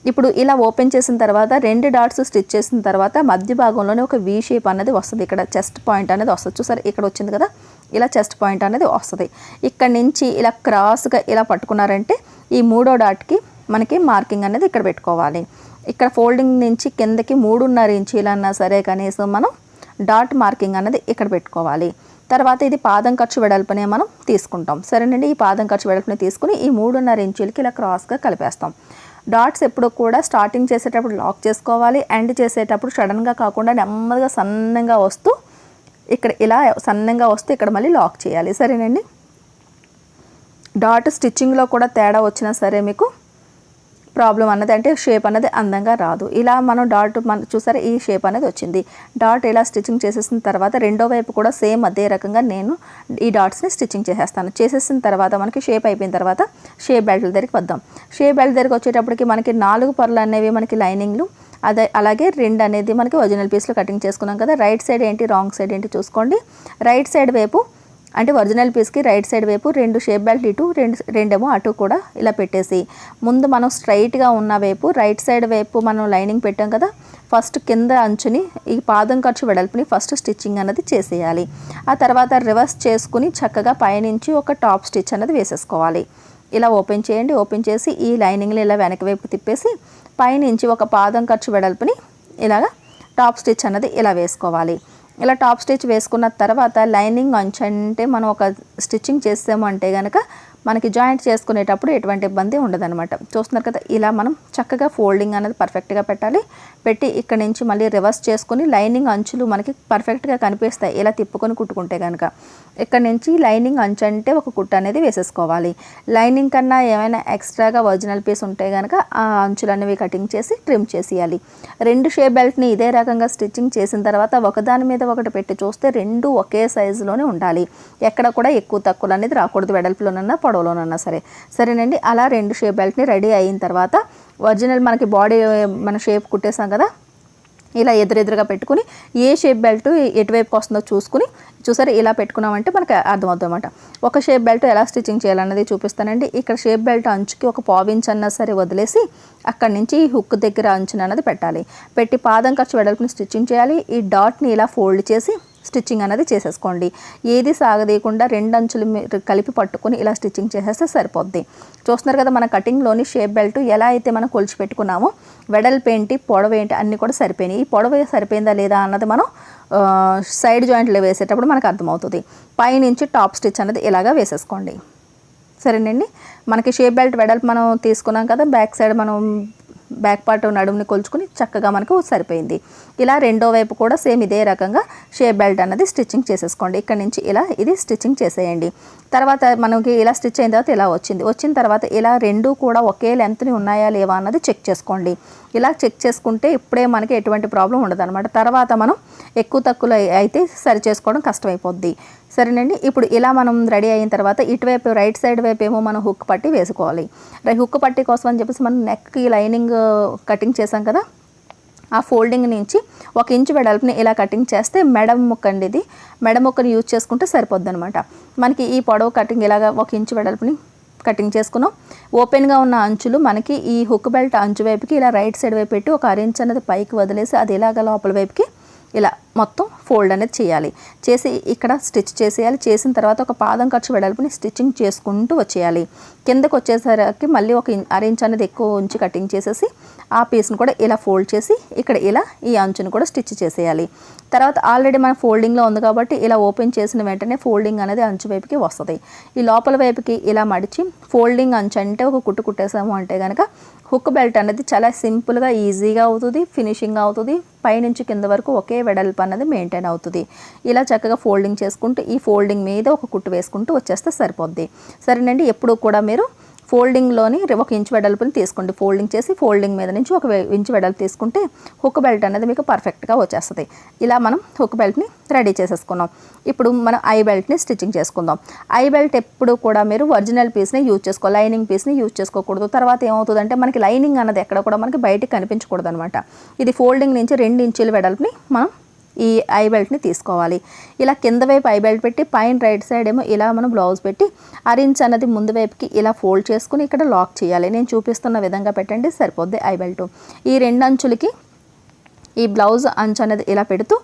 ఇప్పుడు ఇలా ఓపెన్ చేసిన తర్వాత 2 డాట్స్ స్టిచ్ చేసిన తర్వాత మధ్య భాగంలోనే ఒక వీ షేప్ అనేది వస్తుంది. ఇక్కడ చెస్ట్ పాయింట్ అనేది వస్తుంది. చూసారు, ఇక్కడ వచ్చింది కదా, ఇలా చెస్ట్ పాయింట్ అనేది వస్తుంది. ఇక్కడ నుంచి ఇలా క్రాస్గా ఇలా పట్టుకున్నారంటే ఈ 3వ డాట్కి మనకి మార్కింగ్ అనేది ఇక్కడ పెట్టుకోవాలి. ఇక్కడ ఫోల్డింగ్ నుంచి కిందకి 3.5 ఇంచీలన్నా సరే కనీసం మనం డాట్ మార్కింగ్ అనేది ఇక్కడ పెట్టుకోవాలి. తర్వాత ఇది పాదం ఖర్చు వెడల్పునే మనం తీసుకుంటాం. సరేనండి, ఈ పాదం ఖర్చు వెడల్పుని తీసుకుని ఈ 3.5 ఇంచులకి ఇలా క్రాస్గా కలిపేస్తాం. డాట్స్ ఎప్పుడు కూడా స్టార్టింగ్ చేసేటప్పుడు లాక్ చేసుకోవాలి. ఎండ్ చేసేటప్పుడు సడన్గా కాకుండా నెమ్మదిగా సన్నంగా వస్తూ ఇక్కడ ఇలా సన్నంగా వస్తూ ఇక్కడ మళ్ళీ లాక్ చేయాలి. సరేనండి, డాట్ స్టిచ్చింగ్లో కూడా తేడా వచ్చినా సరే మీకు ప్రాబ్లం అన్నది అంటే షేప్ అనేది అందంగా రాదు. ఇలా మనం డాట్ చూసారా, ఈ షేప్ అనేది వచ్చింది. డాట్ ఇలా స్టిచ్చింగ్ చేసేసిన తర్వాత రెండో వైపు కూడా సేమ్ అదే రకంగా నేను ఈ డాట్స్ని స్టిచ్చింగ్ చేసేస్తాను. చేసేసిన తర్వాత మనకి షేప్ అయిపోయిన తర్వాత షేప్ బెల్ట్ దగ్గరికి వద్దాం. షేప్ బెల్ట్ దగ్గరికి వచ్చేటప్పటికి మనకి 4 పొరలు అనేవి మనకి లైనింగ్లు, అలాగే 2 అనేది మనకి ఒరిజినల్ పీస్లో కటింగ్ చేసుకున్నాం కదా. రైట్ సైడ్ ఏంటి రాంగ్ సైడ్ ఏంటి చూసుకోండి. రైట్ సైడ్ వైపు అంటే ఒరిజినల్ పీస్కి రైట్ సైడ్ వైపు 2 షేప్ బెల్ట్ ఇటు 2 అటు కూడా ఇలా పెట్టేసి ముందు మనం స్ట్రైట్గా ఉన్న వైపు రైట్ సైడ్ వైపు మనం లైనింగ్ పెట్టాం కదా, ఫస్ట్ కింద అంచుని ఈ పాదం ఖర్చు వెడల్పుని ఫస్ట్ స్టిచ్చింగ్ అనేది చేసేయాలి. ఆ తర్వాత రివర్స్ చేసుకుని చక్కగా పైనుంచి ఒక టాప్ స్టిచ్ అనేది వేసేసుకోవాలి. ఇలా ఓపెన్ చేయండి. ఓపెన్ చేసి ఈ లైనింగ్ని ఇలా వెనక వైపు తిప్పేసి పైనుంచి ఒక పాదం ఖర్చు వెడల్పుని ఇలాగా టాప్ స్టిచ్ అనేది ఇలా వేసుకోవాలి. ఇలా టాప్ స్టిచ్ వేసుకున్న తర్వాత లైనింగ్ అంచు అంటే మనం ఒక స్టిచ్చింగ్ చేసాము అంటే కనుక మనకి జాయింట్ చేసుకునేటప్పుడు ఎటువంటి ఇబ్బంది ఉండదన్నమాట. చూస్తున్నారు కదా, ఇలా మనం చక్కగా ఫోల్డింగ్ అనేది పర్ఫెక్ట్గా పెట్టాలి. పెట్టి ఇక్కడ నుంచి మళ్ళీ రివర్స్ చేసుకుని లైనింగ్ అంచులు మనకి పర్ఫెక్ట్గా కనిపిస్తాయి ఇలా తిప్పుకొని కుట్టుకుంటే కనుక. ఇక్కడ నుంచి లైనింగ్ అంచు అంటే ఒక కుట్టు అనేది వేసేసుకోవాలి. లైనింగ్ కన్నా ఏమైనా ఎక్స్ట్రాగా ఒరిజినల్ పీస్ ఉంటే కనుక ఆ అంచులు అనేవి కటింగ్ చేసి ట్రిమ్ చేసేయాలి. 2 షేప్ బెల్ట్ని ఇదే రకంగా స్టిచ్చింగ్ చేసిన తర్వాత ఒకదాని మీద ఒకటి పెట్టి చూస్తే 2 ఒకే సైజులోనే ఉండాలి. ఎక్కడ కూడా ఎక్కువ తక్కువలు అనేది రాకూడదు, వెడల్పులోనన్నా పొడవులోనన్నా సరేనండి. అలా 2 షేప్ బెల్ట్ని రెడీ అయిన తర్వాత ఒరిజినల్ మనకి బాడీ మన షేప్ కుట్టేసాం కదా, ఇలా ఎదురెదురుగా పెట్టుకుని ఏ షేప్ బెల్ట్ ఎటువైపుకి వస్తుందో చూసారు ఇలా పెట్టుకున్నామంటే మనకి అర్థమవుతుంది అన్నమాట. ఒక షేప్ బెల్ట్ ఎలా స్టిచ్చింగ్ చేయాలన్నది చూపిస్తానండి. ఇక్కడ షేప్ బెల్ట్ అంచుకి ఒక 1/4 ఇంచ్ అన్నా సరే వదిలేసి అక్కడి నుంచి హుక్ దగ్గర అంచున అన్నది పెట్టాలి. పెట్టి పాదం ఖర్చు వెడల్పుని స్టిచ్చింగ్ చేయాలి. ఈ డాట్ని ఇలా ఫోల్డ్ చేసి స్టిచ్చింగ్ అనేది చేసేసుకోండి. ఏది సాగదీయకుండా 2 అంచులు కలిపి పట్టుకొని ఇలా స్టిచ్చింగ్ చేసేస్తే సరిపోద్ది. చూస్తున్నారు కదా, మన కటింగ్లోని షేప్ బెల్ట్ ఎలా అయితే మనం కొలిచి పెట్టుకున్నామో వెడల్పు ఏంటి పొడవు ఏంటి అన్నీ కూడా సరిపోయినాయి. ఈ పొడవు సరిపోయిందా లేదా అన్నది మనం సైడ్ జాయింట్లో వేసేటప్పుడు మనకు అర్థమవుతుంది. పైనుంచి టాప్ స్టిచ్ అనేది ఇలాగా వేసేసుకోండి. సరేనండి, మనకి షేప్ బెల్ట్ వెడల్పు మనం తీసుకున్నాం కదా, బ్యాక్ సైడ్ మనం బ్యాక్ పార్ట్ నడుముని కొలుచుకుని చక్కగా మనకు సరిపోయింది. ఇలా రెండో వైపు కూడా సేమ్ ఇదే రకంగా షేప్ బెల్ట్ అన్నది స్టిచ్చింగ్ చేసేసుకోండి. ఇక్కడ నుంచి ఇలా ఇది స్టిచ్చింగ్ చేసేయండి. తర్వాత మనకి ఇలా స్టిచ్ అయిన తర్వాత ఇలా వచ్చిన తర్వాత ఇలా 2 కూడా ఒకే లెంత్ని ఉన్నాయా లేవా అన్నది చెక్ చేసుకోండి. ఇలా చెక్ చేసుకుంటే ఇప్పుడే మనకి ఎటువంటి ప్రాబ్లం ఉండదు అనమాట. తర్వాత మనం ఎక్కువ తక్కువ అయితే సరి చేసుకోవడం కష్టమైపోద్ది. సరేనండి, ఇప్పుడు ఇలా మనం రెడీ అయిన తర్వాత ఇటువైపు రైట్ సైడ్ వైపు ఏమో మనం హుక్ పట్టి వేసుకోవాలి. హుక్ పట్టి కోసం అని చెప్పేసి మనం నెక్కి లైనింగ్ కటింగ్ చేసాం కదా, ఆ ఫోల్డింగ్ నుంచి 1 ఇంచు వెడల్పుని ఇలా కటింగ్ చేస్తే మెడ ముక్క అండి, ఇది మెడ ముక్కని యూజ్ చేసుకుంటే సరిపోద్ది అనమాట. మనకి ఈ పొడవు కటింగ్ ఇలాగా 1 ఇంచు వెడల్పుని కటింగ్ చేసుకున్నాం. ఓపెన్గా ఉన్న అంచులు మనకి ఈ హుక్ బెల్ట్ అంచు వైపుకి ఇలా రైట్ సైడ్ వైపు పెట్టి 1 ఇంచ్ అనేది పైకి వదిలేసి అది ఇలాగ లోపల వైపుకి ఇలా మొత్తం ఫోల్డ్ అనేది చేయాలి. చేసి ఇక్కడ స్టిచ్ చేసేయాలి. చేసిన తర్వాత ఒక పాదం ఖర్చు వెడల్పుని స్టిచ్చింగ్ చేసుకుంటూ వచ్చేయాలి. కిందకు వచ్చేసరికి మళ్ళీ 1 ఇంచ్ అనేది ఎక్కువ ఉంచి కటింగ్ చేసేసి ఆ పీస్ని కూడా ఇలా ఫోల్డ్ చేసి ఇక్కడ ఇలా ఈ అంచును కూడా స్టిచ్ చేసేయాలి. తర్వాత ఆల్రెడీ మన ఫోల్డింగ్లో ఉంది కాబట్టి ఇలా ఓపెన్ చేసిన వెంటనే ఫోల్డింగ్ అనేది అంచు వైపుకి వస్తుంది. ఈ లోపల వైపుకి ఇలా మడిచి ఫోల్డింగ్ అంచు అంటే ఒక కుట్టు కుట్టేసాము అంటే కనుక హుక్ బెల్ట్ అనేది చాలా సింపుల్గా ఈజీగా అవుతుంది, ఫినిషింగ్ అవుతుంది. పైనుంచి కింద వరకు ఒకే వెడల్పు అన్నది మెయింటైన్ అవుతుంది. ఇలా చక్కగా ఫోల్డింగ్ చేసుకుంటూ ఈ ఫోల్డింగ్ మీద ఒక కుట్టు వేసుకుంటూ వచ్చేస్తే సరిపోద్ది. సరేనండి, ఎప్పుడు కూడా మీరు ఫోల్డింగ్లోని 1 ఇంచ్ వెడల్పుని తీసుకోండి. ఫోల్డింగ్ చేసి ఫోల్డింగ్ మీద నుంచి 1 ఇంచ్ వెడల్పు తీసుకుంటే హుక్ బెల్ట్ అనేది మీకు పర్ఫెక్ట్గా వచ్చేస్తుంది. ఇలా మనం హుక్ బెల్ట్ని రెడీ చేసేసుకున్నాం. ఇప్పుడు మనం ఐ బెల్ట్ని స్టిచ్చింగ్ చేసుకుందాం. ఐ బెల్ట్ ఎప్పుడు కూడా మీరు ఒరిజినల్ పీస్ని యూజ్ చేసుకోవాలి, లైనింగ్ పీస్ని యూజ్ చేసుకోకూడదు. తర్వాత ఏమవుతుందంటే మనకి లైనింగ్ అన్నది ఎక్కడ కూడా మనకి బయటికి కనిపించకూడదు అనమాట. ఇది ఫోల్డింగ్ నుంచి 2 ఇంచుల వెడల్పుని మనం ఈ ఐ బెల్ట్ని తీసుకోవాలి. ఇలా కింద వైపు ఐ బెల్ట్ పెట్టి పైన రైట్ సైడ్ ఏమో ఇలా మనం బ్లౌజ్ పెట్టి 1 ఇంచ్ అన్నది ముందు వైపుకి ఇలా ఫోల్డ్ చేసుకుని ఇక్కడ లాక్ చేయాలి. నేను చూపిస్తున్న విధంగా పెట్టండి, సరిపోద్ది ఐ బెల్ట్. ఈ 2 అంచులకి ఈ బ్లౌజ్ అంచు అనేది ఇలా పెడుతూ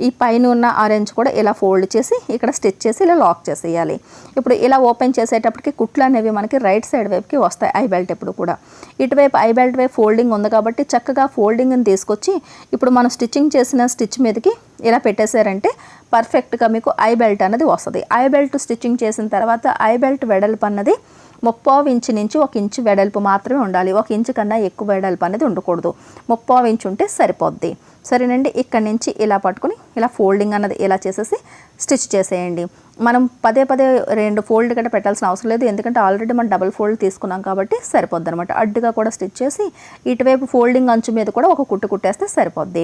ఈ పైన ఉన్న ఆరెంజ్ కూడా ఇలా ఫోల్డ్ చేసి ఇక్కడ స్టిచ్ చేసి ఇలా లాక్ చేసేయాలి. ఇప్పుడు ఇలా ఓపెన్ చేసేటప్పటికి కుట్లు అనేవి మనకి రైట్ సైడ్ వైపుకి వస్తాయి. ఐ బెల్ట్ ఎప్పుడు కూడా ఇటువైపు ఐ బెల్ట్ వైపు ఫోల్డింగ్ ఉంది కాబట్టి చక్కగా ఫోల్డింగ్ని తీసుకొచ్చి ఇప్పుడు మనం స్టిచ్చింగ్ చేసిన స్టిచ్ మీదకి ఇలా పెట్టేశారంటే పర్ఫెక్ట్గా మీకు ఐ బెల్ట్ అనేది వస్తుంది. ఐ బెల్ట్ స్టిచ్చింగ్ చేసిన తర్వాత ఐ బెల్ట్ వెడల్పు అన్నది 3/4 ఇంచు నుంచి 1 ఇంచు వెడల్పు మాత్రమే ఉండాలి. 1 ఇంచు కన్నా ఎక్కువ వెడల్పు అనేది ఉండకూడదు. 3/4 ఇంచు ఉంటే సరిపోద్ది. సరేనండి, ఇక్కడ నుంచి ఇలా పట్టుకుని ఇలా ఫోల్డింగ్ అన్నది ఇలా చేసేసి స్టిచ్ చేసేయండి. మనం పదే 2 ఫోల్డ్ గట్రా పెట్టాల్సిన అవసరం లేదు, ఎందుకంటే ఆల్రెడీ మనం డబుల్ ఫోల్డ్ తీసుకున్నాం కాబట్టి సరిపోద్ది అనమాట. అడ్డుగా కూడా స్టిచ్ చేసి ఇటువైపు ఫోల్డింగ్ అంచు మీద కూడా ఒక కుట్టు కుట్టేస్తే సరిపోద్ది.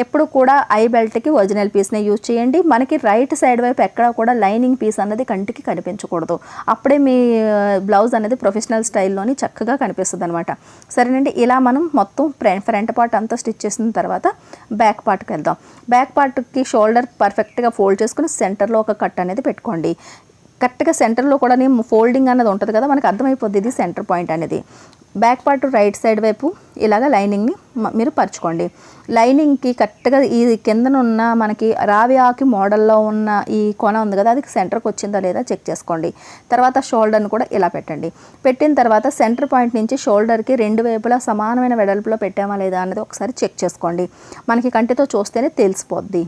ఎప్పుడు కూడా ఐ బెల్ట్కి ఒరిజినల్ పీస్నే యూజ్ చేయండి. మనకి రైట్ సైడ్ వైపు ఎక్కడ కూడా లైనింగ్ పీస్ అన్నది కంటికి కనిపించకూడదు. అప్పుడే మీ బ్లౌజ్ అనేది ప్రొఫెషనల్ స్టైల్లోని చక్కగా కనిపిస్తుంది అనమాట. సరేనండి, ఇలా మనం మొత్తం ఫ్రంట్ పార్ట్ అంతా స్టిచ్ చేసిన తర్వాత బ్యాక్ పార్ట్కి వెళ్దాం. బ్యాక్ పార్ట్కి షోల్డర్ పర్ఫెక్ట్గా ఫోల్డ్ చేసుకుని సెంటర్లో ఒక కట్ అనేది పెట్టుకోండి. కరెక్ట్గా సెంటర్లో కూడా ఫోల్డింగ్ అనేది ఉంటుంది కదా, మనకు అర్థమైపోద్ది ఇది సెంటర్ పాయింట్ అనేది. బ్యాక్ పార్ట్ రైట్ సైడ్ వైపు ఇలాగ లైనింగ్ని మీరు పరుచుకోండి. లైనింగ్కి కరెక్ట్గా ఈ కిందనున్న మనకి రావి ఆకు మోడల్లో ఉన్న ఈ కొన ఉంది కదా, అది సెంటర్కి వచ్చిందా లేదా చెక్ చేసుకోండి. తర్వాత షోల్డర్ని కూడా ఇలా పెట్టండి. పెట్టిన తర్వాత సెంటర్ పాయింట్ నుంచి షోల్డర్కి 2 వైపులా సమానమైన వెడల్పులో పెట్టామా లేదా అనేది ఒకసారి చెక్ చేసుకోండి. మనకి కంటితో చూస్తేనే తెలిసిపోద్ది.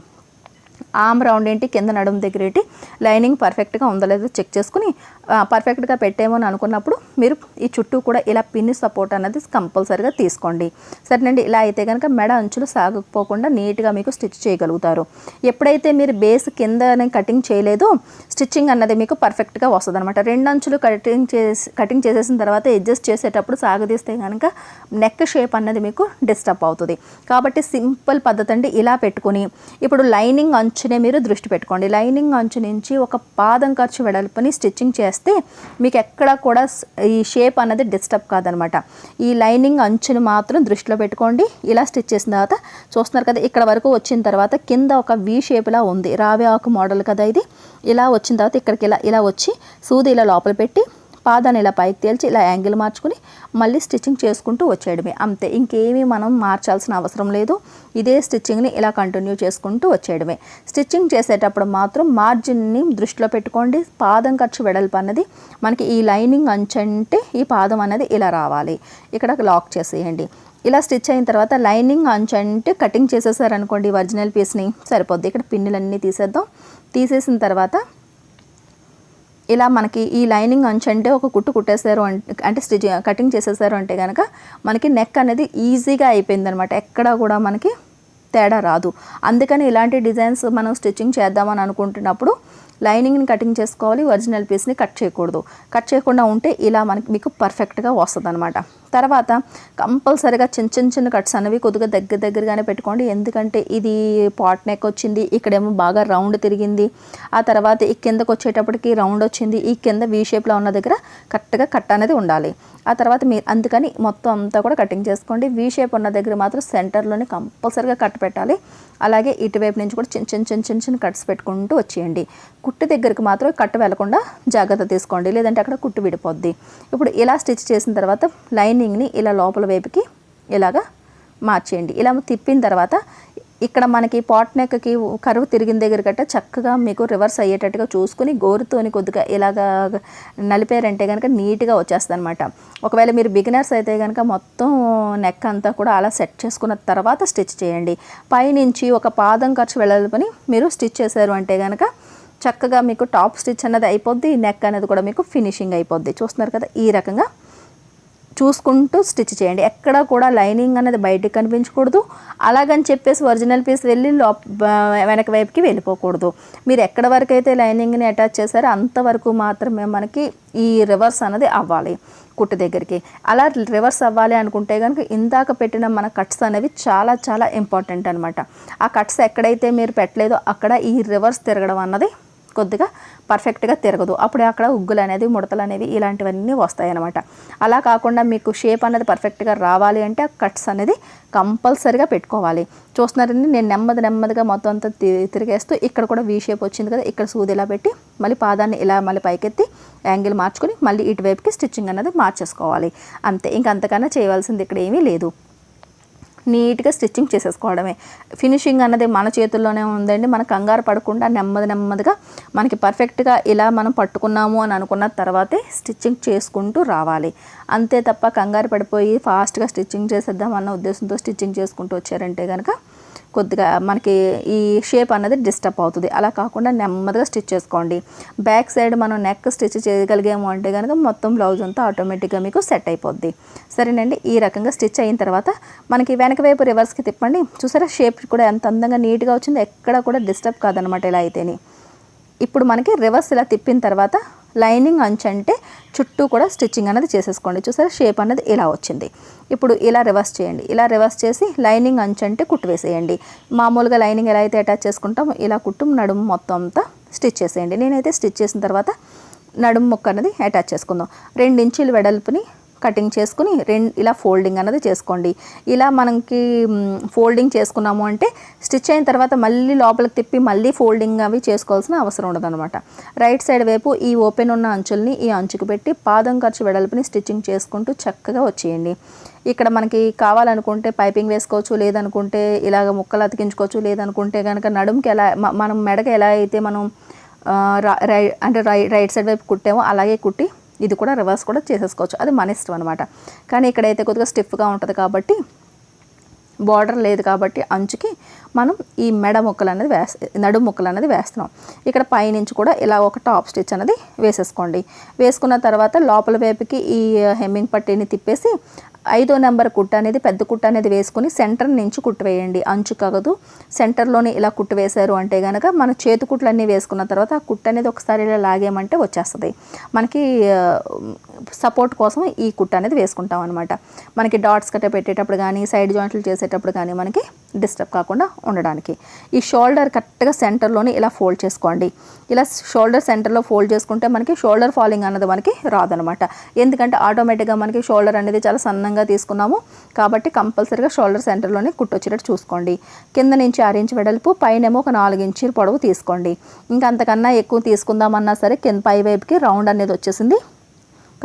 ఆమ్ రౌండ్ ఏంటి, కింద నడుము దగ్గర ఏంటి, లైనింగ్ పర్ఫెక్ట్గా ఉందో లేదో చెక్ చేసుకుని పర్ఫెక్ట్గా పెట్టేమో అని అనుకున్నప్పుడు మీరు ఈ చుట్టూ కూడా ఇలా పిన్ని సపోర్ట్ అనేది కంపల్సరీగా తీసుకోండి. సరేనండి. ఇలా అయితే కనుక మెడ అంచులు సాగకపోకుండా నీట్గా మీకు స్టిచ్ చేయగలుగుతారు. ఎప్పుడైతే మీరు బేస్ కింద కటింగ్ చేయలేదో స్టిచ్చింగ్ అన్నది మీకు పర్ఫెక్ట్గా వస్తుంది అనమాట. 2 అంచులు కటింగ్ చేసేసిన తర్వాత అడ్జస్ట్ చేసేటప్పుడు సాగదీస్తే కనుక నెక్ షేప్ అన్నది మీకు డిస్టర్బ్ అవుతుంది. కాబట్టి సింపుల్ పద్ధతి అండి. ఇలా పెట్టుకుని ఇప్పుడు లైనింగ్ అంచునే మీరు దృష్టి పెట్టుకోండి. లైనింగ్ అంచు నుంచి ఒక పాదం ఖర్చు వెడల్పుని స్టిచ్చింగ్ చేస్తే మీకు ఎక్కడ కూడా ఈ షేప్ అన్నది డిస్టర్బ్ కాదనమాట. ఈ లైనింగ్ అంచుని మాత్రం దృష్టిలో పెట్టుకోండి. ఇలా స్టిచ్ చేసిన తర్వాత చూస్తున్నారు కదా, ఇక్కడ వరకు వచ్చిన తర్వాత కింద ఒక వి షేప్లా ఉంది, రావి ఆకు మోడల్ కదా ఇది. ఇలా వచ్చిన తర్వాత ఇక్కడికి ఇలా వచ్చి సూది ఇలా లోపల పెట్టి పాదాన్ని ఇలా పైకి తేల్చి ఇలా యాంగిల్ మార్చుకుని మళ్ళీ స్టిచ్చింగ్ చేసుకుంటూ వచ్చేయడమే, అంతే. ఇంకేమీ మనం మార్చాల్సిన అవసరం లేదు. ఇదే స్టిచ్చింగ్ని ఇలా కంటిన్యూ చేసుకుంటూ వచ్చేయడమే. స్టిచ్చింగ్ చేసేటప్పుడు మాత్రం మార్జిన్ని దృష్టిలో పెట్టుకోండి. పాదం ఖర్చు వెడల్పు అన్నది మనకి ఈ లైనింగ్ అంచంటే ఈ పాదం అనేది ఇలా రావాలి. ఇక్కడ లాక్ చేసేయండి. ఇలా స్టిచ్ అయిన తర్వాత లైనింగ్ అంచంటే కటింగ్ చేసేసారనుకోండి ఒరిజినల్ పీస్ని, సరిపోద్ది. ఇక్కడ పిన్నులన్నీ తీసేద్దాం. తీసేసిన తర్వాత ఇలా మనకి ఈ లైనింగ్ అంచు అంటే ఒక కుట్టు కుట్టేశారు అంటే కటింగ్ చేసేసారు అంటే కనుక మనకి నెక్ అనేది ఈజీగా అయిపోయింది అనమాట. ఎక్కడా కూడా మనకి తేడా రాదు. అందుకని ఇలాంటి డిజైన్స్ మనం స్టిచ్చింగ్ చేద్దామని అనుకుంటున్నప్పుడు లైనింగ్ని కటింగ్ చేసుకోవాలి, ఒరిజినల్ పీస్ని కట్ చేయకూడదు. కట్ చేయకుండా ఉంటే ఇలా మీకు పర్ఫెక్ట్గా వస్తుంది అనమాట. తర్వాత కంపల్సరీగా చిన్న కట్స్ అనేవి కొద్దిగా దగ్గరగానే పెట్టుకోండి. ఎందుకంటే ఇది పాట్ నెక్ వచ్చింది, ఇక్కడేమో బాగా రౌండ్ తిరిగింది, ఆ తర్వాత ఈ కిందకు వచ్చేటప్పటికి రౌండ్ వచ్చింది, ఈ కింద వీ షేప్లో ఉన్న దగ్గర కరెక్ట్గా కట్ అనేది ఉండాలి. ఆ తర్వాత మీరు అందుకని మొత్తం అంతా కూడా కటింగ్ చేసుకోండి. వీ షేప్ ఉన్న దగ్గర మాత్రం సెంటర్లోనే కంపల్సరీగా కట్ పెట్టాలి. అలాగే ఇటువైపు నుంచి కూడా చిన్న కట్స్ పెట్టుకుంటూ వచ్చేయండి. కుట్టు దగ్గరికి మాత్రం కట్టు వెళ్లకుండా జాగ్రత్త తీసుకోండి, లేదంటే అక్కడ కుట్టు విడిపోద్ది. ఇప్పుడు ఇలా స్టిచ్ చేసిన తర్వాత లైనింగ్ని ఇలా లోపల వైపుకి ఇలాగా మార్చేయండి. ఇలా తిప్పిన తర్వాత ఇక్కడ మనకి పాట్ నెక్కి కరువు తిరిగిన దగ్గర గట్ట చక్కగా మీకు రివర్స్ అయ్యేటట్టుగా చూసుకుని గోరుతోని కొద్దిగా ఇలాగా నలిపారంటే కనుక నీట్గా వచ్చేస్తుంది అనమాట. ఒకవేళ మీరు బిగినర్స్ అయితే కనుక మొత్తం నెక్ అంతా కూడా అలా సెట్ చేసుకున్న తర్వాత స్టిచ్ చేయండి. పైనుంచి ఒక పాదం ఖర్చు వెళ్ళాలని మీరు స్టిచ్ చేశారు అంటే కనుక చక్కగా మీకు టాప్ స్టిచ్ అన్నది అయిపోద్ది, నెక్ అనేది కూడా మీకు ఫినిషింగ్ అయిపోద్ది. చూస్తున్నారు కదా, ఈ రకంగా చూసుకుంటూ స్టిచ్ చేయండి. ఎక్కడ కూడా లైనింగ్ అనేది బయటికి కనిపించకూడదు. అలాగని చెప్పేసి ఒరిజినల్ పీస్ వెళ్ళి వెనక వైపుకి వెళ్ళిపోకూడదు. మీరు ఎక్కడ వరకు అయితే లైనింగ్ని అటాచ్ చేశారో అంతవరకు మాత్రమే మనకి ఈ రివర్స్ అనేది అవ్వాలి కుట్టు దగ్గరికి. అలా రివర్స్ అవ్వాలి అనుకుంటే కనుక ఇందాక పెట్టిన మన కట్స్ అనేవి చాలా ఇంపార్టెంట్ అనమాట. ఆ కట్స్ ఎక్కడైతే మీరు పెట్టలేదో అక్కడ ఈ రివర్స్ తిరగడం అన్నది కొద్దిగా పర్ఫెక్ట్గా తిరగదు. అప్పుడే అక్కడ ఉగ్గులు అనేది, ముడతలు అనేవి ఇలాంటివన్నీ వస్తాయి అన్నమాట. అలా కాకుండా మీకు షేప్ అనేది పర్ఫెక్ట్గా రావాలి అంటే ఆ కట్స్ అనేది కంపల్సరీగా పెట్టుకోవాలి. చూస్తున్నారండి, నేను నెమ్మదిగా మొత్తం అంతా తిరిగేస్తూ ఇక్కడ కూడా వీ షేప్ వచ్చింది కదా, ఇక్కడ సూది ఇలా పెట్టి మళ్ళీ పాదాన్ని ఇలా మళ్ళీ పైకెత్తి యాంగిల్ మార్చుకొని మళ్ళీ ఇటువైపుకి స్టిచ్చింగ్ అనేది మార్చేసుకోవాలి, అంతే. ఇంకంతకన్నా చేయవలసింది ఇక్కడ ఏమీ లేదు. నీట్గా స్టిచ్చింగ్ చేసేసుకోవడమే. ఫినిషింగ్ అన్నది మన చేతుల్లోనే ఉందండి. మన కంగారు పడకుండా నెమ్మదిగా మనకి పర్ఫెక్ట్గా ఇలా మనం పట్టుకున్నాము అని అనుకున్న తర్వాతే స్టిచ్చింగ్ చేసుకుంటూ రావాలి, అంతే తప్ప కంగారు పడిపోయి ఫాస్ట్గా స్టిచ్చింగ్ చేసేద్దాం అన్న ఉద్దేశంతో స్టిచ్చింగ్ చేసుకుంటూ వచ్చారంటే కనుక కొద్దిగా మనకి ఈ షేప్ అనేది డిస్టర్బ్ అవుతుంది. అలా కాకుండా నెమ్మదిగా స్టిచ్ చేసుకోండి. బ్యాక్ సైడ్ మనం నెక్ స్టిచ్ చేయగలిగాము అంటే కనుక మొత్తం బ్లౌజ్ అంతా ఆటోమేటిక్గా మీకు సెట్ అయిపోద్ది. సరేనండి, ఈ రకంగా స్టిచ్ అయిన తర్వాత మనకి వెనక వైపు రివర్స్కి తిప్పండి. చూసారా, షేప్ కూడా ఎంత అందంగా నీట్గా వచ్చింది, ఎక్కడ కూడా డిస్టర్బ్ కాదనమాట ఇలా అయితేనే. ఇప్పుడు మనకి రివర్స్ ఇలా తిప్పిన తర్వాత లైనింగ్ అంచు అంటే చుట్టూ కూడా స్టిచ్చింగ్ అనేది చేసేసుకోండి. చూసారా, షేప్ అనేది ఇలా వచ్చింది. ఇప్పుడు ఇలా రివర్స్ చేయండి. ఇలా రివర్స్ చేసి లైనింగ్ అంచు అంటే కుట్టు వేసేయండి. మామూలుగా లైనింగ్ ఎలా అయితే అటాచ్ చేసుకుంటామో ఇలా కుట్టు నడుము మొత్తం అంతా స్టిచ్ చేసేయండి. నేనైతే స్టిచ్ చేసిన తర్వాత నడుము ముక్క అనేది అటాచ్ చేసుకుందాం. 2 ఇంచులు వెడల్పుని కటింగ్ చేసుకుని ఇలా ఫోల్డింగ్ అనేది చేసుకోండి. ఇలా మనకి ఫోల్డింగ్ చేసుకున్నాము అంటే స్టిచ్ అయిన తర్వాత మళ్ళీ లోపలికి తిప్పి మళ్ళీ ఫోల్డింగ్ అవి చేసుకోవాల్సిన అవసరం ఉండదు అనమాట. రైట్ సైడ్ వైపు ఈ ఓపెన్ ఉన్న అంచుల్ని ఈ అంచుకు పెట్టి పాదం ఖర్చు వెడల్పుని స్టిచ్చింగ్ చేసుకుంటూ చక్కగా వచ్చేయండి. ఇక్కడ మనకి కావాలనుకుంటే పైపింగ్ వేసుకోవచ్చు, లేదనుకుంటే ఇలాగ ముక్కలు అతికించుకోవచ్చు, లేదనుకుంటే కనుక నడుముకి ఎలా మనం మెడకి ఎలా అయితే మనం రైట్ సైడ్ వైపు కుట్టామో అలాగే కుట్టి ఇది కూడా రివర్స్ కూడా చేసేసుకోవచ్చు, అది మన ఇష్టం అనమాట. కానీ ఇక్కడైతే కొద్దిగా స్టిఫ్గా ఉంటుంది కాబట్టి బార్డర్ లేదు కాబట్టి అంచుకి మనం ఈ మెడ ముక్కలు అనేది నడుము ముక్కలు అనేది వేస్తున్నాం. ఇక్కడ పైనుంచి కూడా ఇలా ఒక టాప్ స్టిచ్ అనేది వేసేసుకోండి. వేసుకున్న తర్వాత లోపల వైపుకి ఈ హెమ్మింగ్ పట్టీని తిప్పేసి 5వ నెంబర్ కుట్టు అనేది పెద్ద కుట్టు అనేది వేసుకుని సెంటర్ నుంచి కుట్టు వేయండి. అంచు కాగదు సెంటర్లోనే ఇలా కుట్టు వేశారు అంటే కనుక మన చేతి కుట్లన్నీ వేసుకున్న తర్వాత ఆ కుట్టు అనేది ఒకసారి ఇలా లాగేమంటే వచ్చేస్తుంది. మనకి సపోర్ట్ కోసం ఈ కుట్టు అనేది వేసుకుంటాం అనమాట. మనకి డాట్స్ కట్ట పెట్టేటప్పుడు కానీ సైడ్ జాయింట్లు చేసేటప్పుడు కానీ మనకి డిస్టర్బ్ కాకుండా ఉండడానికి. ఈ షోల్డర్ కరెక్ట్గా సెంటర్లోనే ఇలా ఫోల్డ్ చేసుకోండి. ఇలా షోల్డర్ సెంటర్లో ఫోల్డ్ చేసుకుంటే మనకి షోల్డర్ ఫాలింగ్ అన్నది మనకి రాదనమాట. ఎందుకంటే ఆటోమేటిక్గా మనకి షోల్డర్ అనేది చాలా సన్నంగా తీసుకున్నాము కాబట్టి కంపల్సరీగా షోల్డర్ సెంటర్లోనే కుట్టు వచ్చేటట్టు చూసుకోండి. కింద నుంచి 6 ఇంచ్ వెడల్పు, పైనేమో ఒక 4 ఇంచీలు పొడవు తీసుకోండి. ఇంకా అంతకన్నా ఎక్కువ తీసుకుందామన్నా సరే కింద పై వైపుకి రౌండ్ అనేది వచ్చేసింది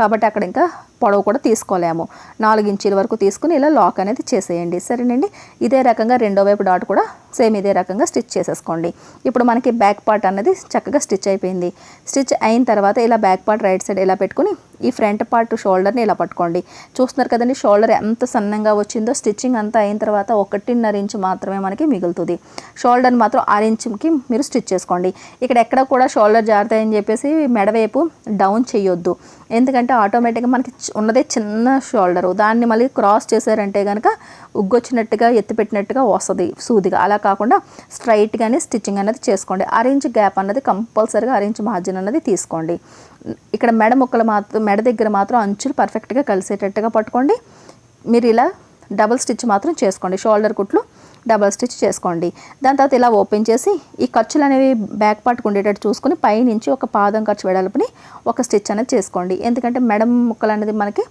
కాబట్టి అక్కడ ఇంకా పొడవు కూడా తీసుకోలేము. 4 ఇంచీల వరకు తీసుకుని ఇలా లాక్ అనేది చేసేయండి. సరేనండి. ఇదే రకంగా రెండో వైపు డాట్ కూడా సేమ్ ఇదే రకంగా స్టిచ్ చేసేసుకోండి. ఇప్పుడు మనకి బ్యాక్ పార్ట్ అనేది చక్కగా స్టిచ్ అయిపోయింది. స్టిచ్ అయిన తర్వాత ఇలా బ్యాక్ పార్ట్ రైట్ సైడ్ ఇలా పెట్టుకుని ఈ ఫ్రంట్ పార్ట్ షోల్డర్ని ఇలా పట్టుకోండి. చూస్తున్నారు కదండి షోల్డర్ ఎంత సన్నంగా వచ్చిందో. స్టిచ్చింగ్ అంతా అయిన తర్వాత 1.5 ఇంచ్ మాత్రమే మనకి మిగులుతుంది. షోల్డర్ మాత్రం 6 ఇంచుకి మీరు స్టిచ్ చేసుకోండి. ఇక్కడ ఎక్కడ కూడా షోల్డర్ జారుతాయని చెప్పేసి మెడవైపు డౌన్ చేయొద్దు. ఎందుకంటే ఆటోమేటిక్గా మనకి ఉన్నదే చిన్న షోల్డరు, దాన్ని మళ్ళీ క్రాస్ చేశారంటే కనుక ఉగ్గొచ్చినట్టుగా ఎత్తిపెట్టినట్టుగా వస్తుంది సూదిగా. అలా కాకుండా స్ట్రైట్గానే స్టిచ్చింగ్ అనేది చేసుకోండి. 6 ఇంచ్ గ్యాప్ అన్నది కంపల్సరీగా 6 ఇంచ్ మార్జిన్ అన్నది తీసుకోండి. ఇక్కడ మెడ ముక్కలు మాత్రం మెడ దగ్గర మాత్రం అంచులు పర్ఫెక్ట్గా కలిసేటట్టుగా పట్టుకోండి. మీరు ఇలా డబుల్ స్టిచ్ మాత్రం చేసుకోండి. షోల్డర్ కుట్లు డబల్ స్టిచ్ చేసుకోండి. దాని తర్వాత ఇలా ఓపెన్ చేసి ఈ ఖర్చులు అనేవి బ్యాక్ పార్ట్కి ఉండేటట్టు చూసుకొని పైనుంచి ఒక పాదం ఖర్చు వెడల్పుని ఒక స్టిచ్ అనేది చేసుకోండి. ఎందుకంటే మెడ ముక్కలు అనేది మనకి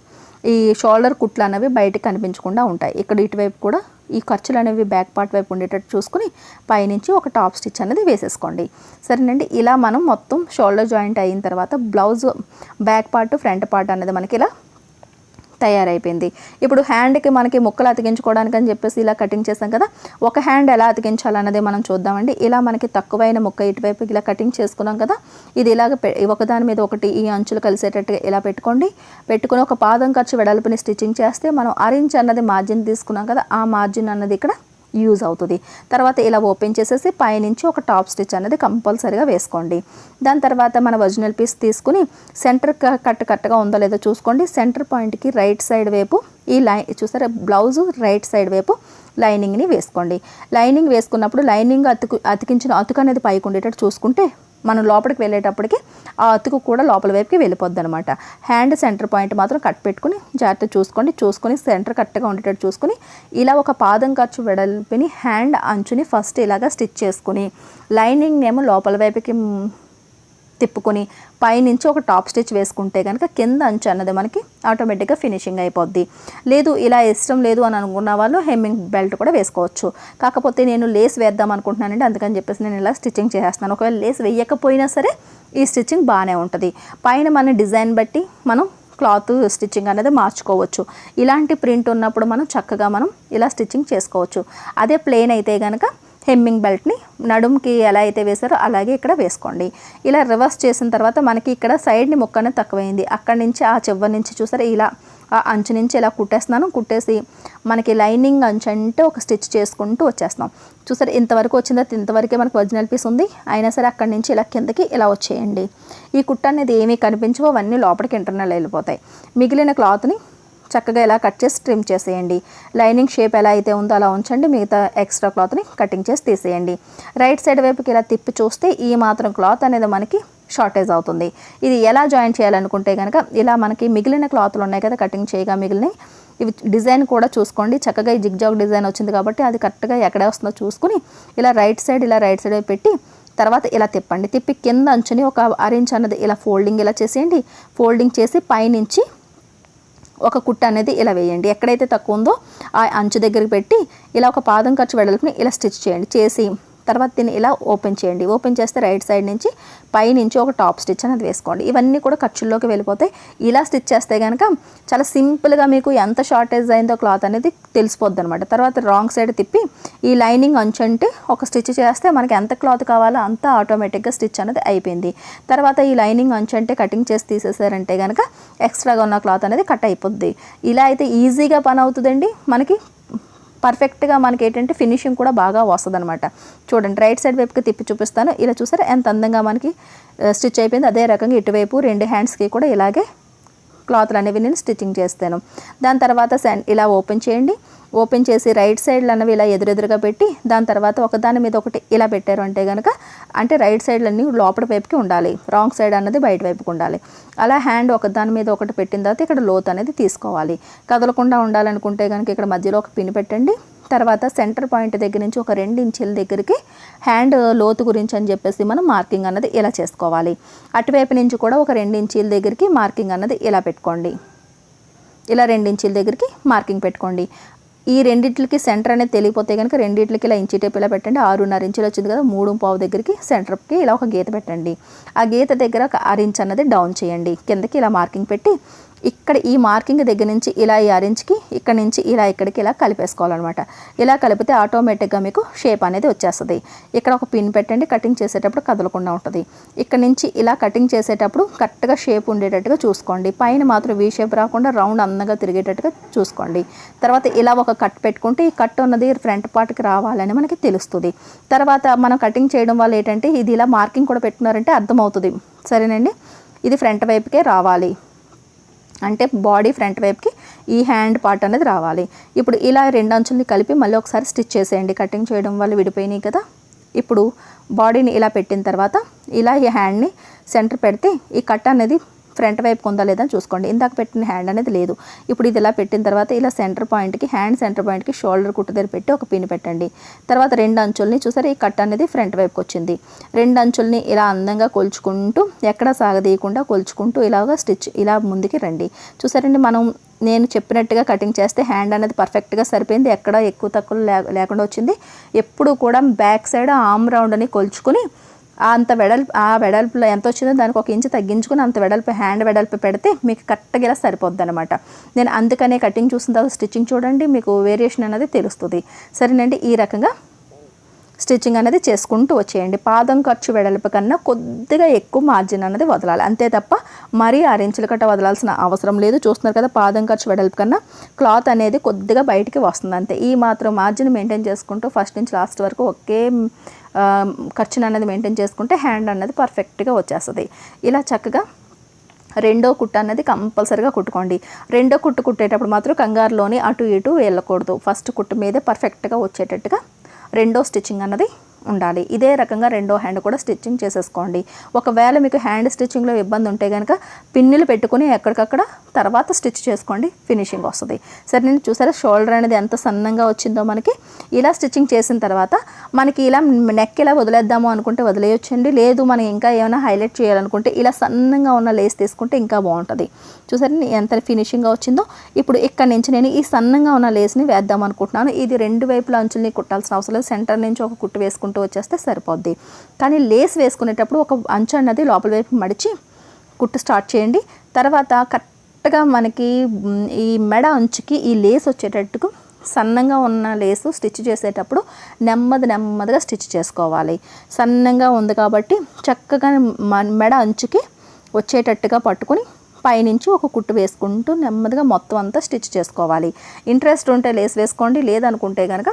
ఈ షోల్డర్ కుట్లు అనేవి బయటకు కనిపించకుండా ఉంటాయి. ఇక్కడ ఇటువైపు కూడా ఈ ఖర్చులు అనేవి బ్యాక్ పార్ట్ వైపు ఉండేటట్టు చూసుకుని పైనుంచి ఒక టాప్ స్టిచ్ అనేది వేసేసుకోండి. సరేనండి. ఇలా మనం మొత్తం షోల్డర్ జాయింట్ అయిన తర్వాత blouse back part front part అనేది మనకి ఇలా తయారైపోయింది. ఇప్పుడు హ్యాండ్కి మనకి ముక్కలు అతికించుకోవడానికి అని చెప్పేసి ఇలా కటింగ్ చేస్తాం కదా, ఒక హ్యాండ్ ఎలా అతికించాలన్నది మనం చూద్దామండి. ఇలా మనకి తక్కువైన ముక్క ఇటువైపు ఇలా కటింగ్ చేసుకున్నాం కదా, ఇది ఇలాగ ఒకదాని మీద ఒకటి ఈ అంచులు కలిసేటట్టుగా ఇలా పెట్టుకొని ఒక పాదం ఖర్చు వెడల్పుని స్టిచ్చింగ్ చేస్తే మనం 6 ఇంచ్ అన్నది మార్జిన్ తీసుకున్నాం కదా, ఆ మార్జిన్ అన్నది ఇక్కడ యూజ్ అవుతుంది. తర్వాత ఇలా ఓపెన్ చేసేసి పైనుంచి ఒక టాప్ స్టిచ్ అనేది కంపల్సరీగా వేసుకోండి. దాని తర్వాత మన ఒరిజినల్ పీస్ తీసుకుని సెంటర్ కరెక్ట్గా ఉందో లేదో చూసుకోండి. సెంటర్ పాయింట్కి రైట్ సైడ్ వైపు ఈ లైన్ చూసారా, బ్లౌజు రైట్ సైడ్ వైపు లైనింగ్ని వేసుకోండి. లైనింగ్ వేసుకున్నప్పుడు లైనింగ్ అతికించిన అతుకు అనేది పైకి ఉండేటట్టు చూసుకుంటే మనం లోపలికి వెళ్ళేటప్పటికి ఆ అతుకు కూడా లోపల వైపుకి వెళ్ళిపోద్ది అనమాట. హ్యాండ్ సెంటర్ పాయింట్ మాత్రం కట్ పెట్టుకుని జాగ్రత్త చూసుకొని సెంటర్ కరెక్ట్గా ఉండేటట్టు చూసుకుని ఇలా ఒక పాదం ఖర్చు వెడల్పిని హ్యాండ్ అంచుని ఫస్ట్ ఇలాగా స్టిచ్ చేసుకుని లైనింగ్ ఏమో లోపల వైపుకి తిప్పుకొని పైనుంచి ఒక టాప్ స్టిచ్ వేసుకుంటే కనుక కింద అంచు అన్నది మనకి ఆటోమేటిక్గా ఫినిషింగ్ అయిపోద్ది. లేదు ఇలా ఇష్టం లేదు అని అనుకున్న వాళ్ళు హెమ్మింగ్ బెల్ట్ కూడా వేసుకోవచ్చు. కాకపోతే నేను లేస్ వేద్దాం అనుకుంటున్నానండి, అందుకని చెప్పేసి నేను ఇలా స్టిచ్చింగ్ చేసేస్తున్నాను. ఒకవేళ లేస్ వేయకపోయినా సరే ఈ స్టిచ్చింగ్ బాగానే ఉంటుంది. పైన మన డిజైన్ బట్టి మనం క్లాత్ స్టిచ్చింగ్ అనేది మార్చుకోవచ్చు. ఇలాంటి ప్రింట్ ఉన్నప్పుడు మనం చక్కగా మనం ఇలా స్టిచ్చింగ్ చేసుకోవచ్చు. అదే ప్లెయిన్ అయితే కనుక హెమ్మింగ్ బెల్ట్ని నడుముకి ఎలా అయితే వేసారో అలాగే ఇక్కడ వేసుకోండి. ఇలా రివర్స్ చేసిన తర్వాత మనకి ఇక్కడ సైడ్ని ముక్క అనేది తక్కువైంది, అక్కడి నుంచి ఆ చివరి నుంచి చూసారా ఇలా ఆ అంచు నుంచి ఇలా కుట్టేసి మనకి లైనింగ్ అంచు అంటే ఒక స్టిచ్ చేసుకుంటూ వచ్చేస్తున్నాం. చూసారు ఇంతవరకు వచ్చిందా, ఇంతవరకే మనకు ఒరిజినల్ పీస్ ఉంది, అయినా సరే అక్కడి నుంచి ఇలా కిందకి ఇలా వచ్చేయండి. ఈ కుట్ట అనేది ఏమీ కనిపించవు, అవన్నీ లోపలికి ఇంటర్నల్ వెళ్ళిపోతాయి. మిగిలిన క్లాత్ని చక్కగా ఇలా కట్ చేసి ట్రిమ్ చేసేయండి. లైనింగ్ షేప్ ఎలా అయితే ఉందో అలా ఉంచండి. మిగతా ఎక్స్ట్రా క్లాత్ని కటింగ్ చేసి తీసేయండి. రైట్ సైడ్ వైపుకి ఇలా తిప్పి చూస్తే ఈ మాత్రం క్లాత్ అనేది మనకి షార్టేజ్ అవుతుంది. ఇది ఎలా జాయిన్ చేయాలనుకుంటే కనుక ఇలా మనకి మిగిలిన క్లాత్లు ఉన్నాయి కదా కటింగ్ చేయగా మిగిలినవి, ఇవి డిజైన్ కూడా చూసుకోండి. చక్కగా ఈ జిగ్జాగ్ డిజైన్ వచ్చింది కాబట్టి అది కరెక్ట్గా ఎక్కడ వస్తుందో చూసుకుని ఇలా రైట్ సైడ్ పెట్టి తర్వాత ఇలా తిప్పండి. తిప్పి కింద అంచుని ఒక 6 ఇంచ్ అన్నది ఇలా ఫోల్డింగ్ ఇలా చేసేయండి. ఫోల్డింగ్ చేసి పైనుంచి ఒక కుట్ట అనేది ఇలా వేయండి. ఎక్కడైతే తక్కువ ఉందో ఆ అంచు దగ్గరికి పెట్టి ఇలా ఒక పాదం ఖర్చు వెడల్పుని ఇలా స్టిచ్ చేయండి. చేసి తర్వాత దీన్ని ఇలా ఓపెన్ చేయండి. ఓపెన్ చేస్తే రైట్ సైడ్ నుంచి పైనుంచి ఒక టాప్ స్టిచ్ అనేది వేసుకోండి. ఇవన్నీ కూడా ఖర్చుల్లోకి వెళ్ళిపోతాయి. ఇలా స్టిచ్ చేస్తే కనుక చాలా సింపుల్గా మీకు ఎంత షార్టేజ్ అయిందో క్లాత్ అనేది తెలిసిపోద్ది అనమాట. తర్వాత రాంగ్ సైడ్ తిప్పి ఈ లైనింగ్ అంచు అంటే ఒక స్టిచ్ చేస్తే మనకి ఎంత క్లాత్ కావాలో అంత ఆటోమేటిక్గా స్టిచ్ అనేది అయిపోయింది. తర్వాత ఈ లైనింగ్ అంచు అంటే కటింగ్ చేసి తీసేసారంటే కనుక ఎక్స్ట్రాగా ఉన్న క్లాత్ అనేది కట్ అయిపోద్ది. ఇలా అయితే ఈజీగా పని అవుతుందండి. మనకి పర్ఫెక్ట్గా మనకి ఏంటంటే ఫినిషింగ్ కూడా బాగా వస్తుంది అనమాట. చూడండి రైట్ సైడ్ వైపుకి తిప్పి చూపిస్తాను. ఇలా చూసారా ఎంత అందంగా మనకి స్టిచ్ అయిపోయింది. అదే రకంగా ఇటువైపు 2 హ్యాండ్స్కి కూడా ఇలాగే క్లాత్లు అనేవి నేను స్టిచ్చింగ్ చేస్తాను. దాని తర్వాత ఇలా ఓపెన్ చేయండి. ఓపెన్ చేసి రైట్ సైడ్లు అన్నవి ఇలా ఎదురెదురుగా పెట్టి దాని తర్వాత ఒకదాని మీద ఒకటి ఇలా పెట్టారు అంటే కనుక అంటే రైట్ సైడ్లన్నీ లోపల వైపుకి ఉండాలి, రాంగ్ సైడ్ అన్నది బయట వైపుకి ఉండాలి. అలా హ్యాండ్ ఒకదాని మీద ఒకటి పెట్టిన తర్వాత ఇక్కడ లోత్ అనేది తీసుకోవాలి. కదలకుండా ఉండాలనుకుంటే కనుక ఇక్కడ మధ్యలో ఒక పిన్ పెట్టండి. తర్వాత సెంటర్ పాయింట్ దగ్గర నుంచి ఒక 2 ఇంచుల దగ్గరికి హ్యాండ్ లోతు గురించి అని చెప్పేసి మనం మార్కింగ్ అన్నది ఇలా చేసుకోవాలి. అటువైపు నుంచి కూడా ఒక 2 ఇంచుల దగ్గరికి మార్కింగ్ అన్నది ఇలా పెట్టుకోండి. ఇలా 2 ఇంచుల దగ్గరికి మార్కింగ్ పెట్టుకోండి. ఈ రెండిట్లకి సెంటర్ అనేది తెలియపోతే కనుక రెండిట్లకి ఇలా ఇంచి టేప్ ఇలా పెట్టండి. 6.5 ఇంచులు వచ్చింది కదా, 3.5 దగ్గరికి సెంటర్కి ఇలా ఒక గీత పెట్టండి. ఆ గీత దగ్గర ఒక 6 ఇంచ్ అన్నది డౌన్ చేయండి. కిందకి ఇలా మార్కింగ్ పెట్టి ఇక్కడ ఈ మార్కింగ్ దగ్గర నుంచి ఇలా ఈ 6 ఇంచ్కి ఇక్కడ నుంచి ఇలా ఇక్కడికి ఇలా కలిపేసుకోవాలన్నమాట. ఇలా కలిపితే ఆటోమేటిక్గా మీకు షేప్ అనేది వచ్చేస్తుంది. ఇక్కడ ఒక పిన్ పెట్టండి, కటింగ్ చేసేటప్పుడు కదలకుండా ఉంటుంది. ఇక్కడ నుంచి ఇలా కటింగ్ చేసేటప్పుడు కరెక్ట్గా షేప్ ఉండేటట్టుగా చూసుకోండి. పైన మాత్రం వీ షేప్ రాకుండా రౌండ్ అందంగా తిరిగేటట్టుగా చూసుకోండి. తర్వాత ఇలా ఒక కట్ పెట్టుకుంటే ఈ కట్ ఉన్నది ఫ్రంట్ పార్ట్కి రావాలని మనకి తెలుస్తుంది. తర్వాత మనం కటింగ్ చేయడం వల్ల ఏంటంటే ఇది ఇలా మార్కింగ్ కూడా పెట్టుకున్నారంటే అర్థమవుతుంది. సరేనండి, ఇది ఫ్రంట్ వైపుకే రావాలి అంటే బాడీ ఫ్రంట్ వైపుకి ఈ హ్యాండ్ పార్ట్ అనేది రావాలి. ఇప్పుడు ఇలా 2 అంచుల్ని కలిపి మళ్ళీ ఒకసారి స్టిచ్ చేసేయండి. కటింగ్ చేయడం వల్ల విడిపోయినాయి కదా. ఇప్పుడు బాడీని ఇలా పెట్టిన తర్వాత ఇలా ఈ హ్యాండ్ని సెంటర్ పెడితే ఈ కట్ అనేది ఫ్రంట్ వైపు ఉందా లేదా చూసుకోండి. ఇందాక పెట్టిన హ్యాండ్ అనేది లేదు. ఇప్పుడు ఇది ఇలా పెట్టిన తర్వాత ఇలా సెంటర్ పాయింట్కి హ్యాండ్ సెంటర్ పాయింట్కి షోల్డర్ కుట్టు దగ్గర పెట్టి ఒక పిన్ పెట్టండి. తర్వాత 2 అంచుల్ని చూసారు, ఈ కట్ అనేది ఫ్రంట్ వైపుకి వచ్చింది. 2 అంచుల్ని ఇలా అందంగా కొలుచుకుంటూ ఎక్కడ సాగదీయకుండా కొలుచుకుంటూ ఇలాగా స్టిచ్ ఇలా ముందుకి రండి. చూసారండి, నేను చెప్పినట్టుగా కటింగ్ చేస్తే హ్యాండ్ అనేది పర్ఫెక్ట్గా సరిపోయింది. ఎక్కడ ఎక్కువ తక్కువ లేకుండా వచ్చింది. ఎప్పుడు కూడా బ్యాక్ సైడ్ ఆర్మ్ రౌండ్ అని కొలుచుకుని అంత వెడల్పులో ఎంత వచ్చిందో దానికి 1 ఇంచు తగ్గించుకుని అంత వెడల్పు హ్యాండ్ వెడల్పు పెడితే మీకు కరెక్ట్గా ఇలా సరిపోద్ది అనమాట. నేను అందుకనే కటింగ్ చూసిన తర్వాత స్టిచ్చింగ్ చూడండి, మీకు వేరియేషన్ అనేది తెలుస్తుంది. సరేనండి, ఈ రకంగా స్టిచ్చింగ్ అనేది చేసుకుంటూ వచ్చేయండి. పాదం ఖర్చు వెడల్పు కన్నా కొద్దిగా ఎక్కువ మార్జిన్ అనేది వదలాలి, అంతే తప్ప మరీ 6 ఇంచుల కట్ట వదలాల్సిన అవసరం లేదు. చూస్తున్నారు కదా, పాదం ఖర్చు వెడల్పు కన్నా క్లాత్ అనేది కొద్దిగా బయటికి వస్తుంది అంతే. ఈ మాత్రం మార్జిన్ మెయింటైన్ చేసుకుంటూ ఫస్ట్ నుంచి లాస్ట్ వరకు ఒకే ఖర్చును అనేది మెయింటైన్ చేసుకుంటే హ్యాండ్ అనేది పర్ఫెక్ట్గా వచ్చేస్తుంది. ఇలా చక్కగా రెండో కుట్టు అన్నది కంపల్సరీగా కుట్టుకోండి. రెండో కుట్టు కుట్టేటప్పుడు మాత్రం కంగారులోని అటు ఇటు వెళ్ళకూడదు. ఫస్ట్ కుట్టు మీదే పర్ఫెక్ట్గా వచ్చేటట్టుగా రెండో స్టిచ్చింగ్ అన్నది ఉండాలి. ఇదే రకంగా రెండో హ్యాండ్ కూడా స్టిచ్చింగ్ చేసేసుకోండి. ఒకవేళ మీకు హ్యాండ్ స్టిచ్చింగ్లో ఇబ్బంది ఉంటే కనుక పిన్నులు పెట్టుకుని ఎక్కడికక్కడ తర్వాత స్టిచ్ చేసుకోండి, ఫినిషింగ్ వస్తుంది. సరే, నేను చూసారా షోల్డర్ అనేది ఎంత సన్నంగా వచ్చిందో మనకి. ఇలా స్టిచ్చింగ్ చేసిన తర్వాత మనకి ఇలా నెక్ ఇలా వదిలేద్దాము అనుకుంటే వదిలేయొచ్చండి. లేదు మనం ఇంకా ఏమైనా హైలైట్ చేయాలనుకుంటే ఇలా సన్నంగా ఉన్న లేస్ తీసుకుంటే ఇంకా బాగుంటుంది. చూసారా ఎంత ఫినిషింగ్గా వచ్చిందో. ఇప్పుడు ఇక్కడ నుంచి నేను ఈ సన్నంగా ఉన్న లేస్ని వేద్దాం అనుకుంటున్నాను. ఇది 2 వైపుల అంచుల్ని కుట్టాల్సిన అవసరం లేదు. సెంటర్ నుంచి ఒక కుట్టు వేసుకుంటూ వచ్చేస్తే సరిపోద్ది. కానీ లేస్ వేసుకునేటప్పుడు ఒక అంచు అన్నది లోపల వైపు మడిచి కుట్టు స్టార్ట్ చేయండి. తర్వాత కరెక్ట్గా మనకి ఈ మెడ అంచుకి ఈ లేస్ వచ్చేటట్టుకు సన్నంగా ఉన్న లేసు స్టిచ్ చేసేటప్పుడు నెమ్మదిగా స్టిచ్ చేసుకోవాలి. సన్నంగా ఉంది కాబట్టి చక్కగా మెడ అంచుకి వచ్చేటట్టుగా పట్టుకుని పైనుంచి ఒక కుట్టు వేసుకుంటూ నెమ్మదిగా మొత్తం అంతా స్టిచ్ చేసుకోవాలి. ఇంట్రెస్ట్ ఉంటే లేస్ వేసుకోండి, లేదనుకుంటే కనుక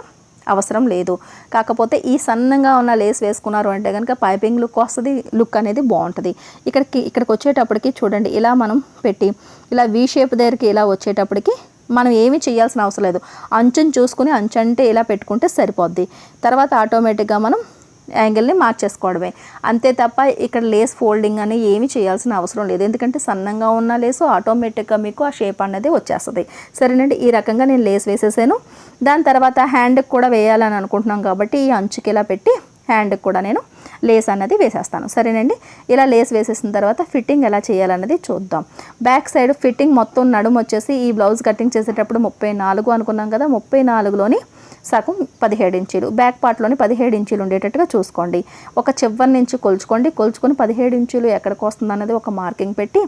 అవసరం లేదు. కాకపోతే ఈ సన్నంగా ఉన్న లేస్ వేసుకున్నారు అంటే కనుక పైపింగ్ లుక్ వస్తుంది, లుక్ అనేది బాగుంటుంది. ఇక్కడికి వచ్చేటప్పటికి చూడండి, ఇలా మనం పెట్టి ఇలా వీ షేప్ దగ్గరికి ఇలా వచ్చేటప్పటికి మనం ఏమీ చేయాల్సిన అవసరం లేదు. అంచుని చూసుకుని అంచు అంటే ఇలా పెట్టుకుంటే సరిపోద్ది. తర్వాత ఆటోమేటిక్గా మనం యాంగిల్ని మార్చేసుకోవడమే, అంతే తప్ప ఇక్కడ లేస్ ఫోల్డింగ్ అని ఏమీ చేయాల్సిన అవసరం లేదు. ఎందుకంటే సన్నంగా ఉన్న లేసు ఆటోమేటిక్గా మీకు ఆ షేప్ అనేది వచ్చేస్తుంది. సరేనండి, ఈ రకంగా నేను లేస్ వేసేసాను. దాని తర్వాత హ్యాండ్కి కూడా వేయాలని అనుకుంటున్నాం కాబట్టి ఈ అంచుకి ఇలా పెట్టి హ్యాండ్కి కూడా నేను లేస్ అన్నది వేసేస్తాను. సరేనండి, ఇలా లేస్ వేసేసిన తర్వాత ఫిట్టింగ్ ఎలా చేయాలన్నది చూద్దాం. బ్యాక్ సైడ్ ఫిట్టింగ్ మొత్తం నడుము వచ్చేసి ఈ బ్లౌజ్ కటింగ్ చేసేటప్పుడు 34 అనుకున్నాం కదా, 34లోని సగం 17 ఇంచీలు, బ్యాక్ పార్ట్లోని 17 ఇంచీలు ఉండేటట్టుగా చూసుకోండి. ఒక చివరి నుంచి కొలుచుకొని 17 ఇంచీలు ఎక్కడికి వస్తుంది అన్నది ఒక మార్కింగ్ పెట్టి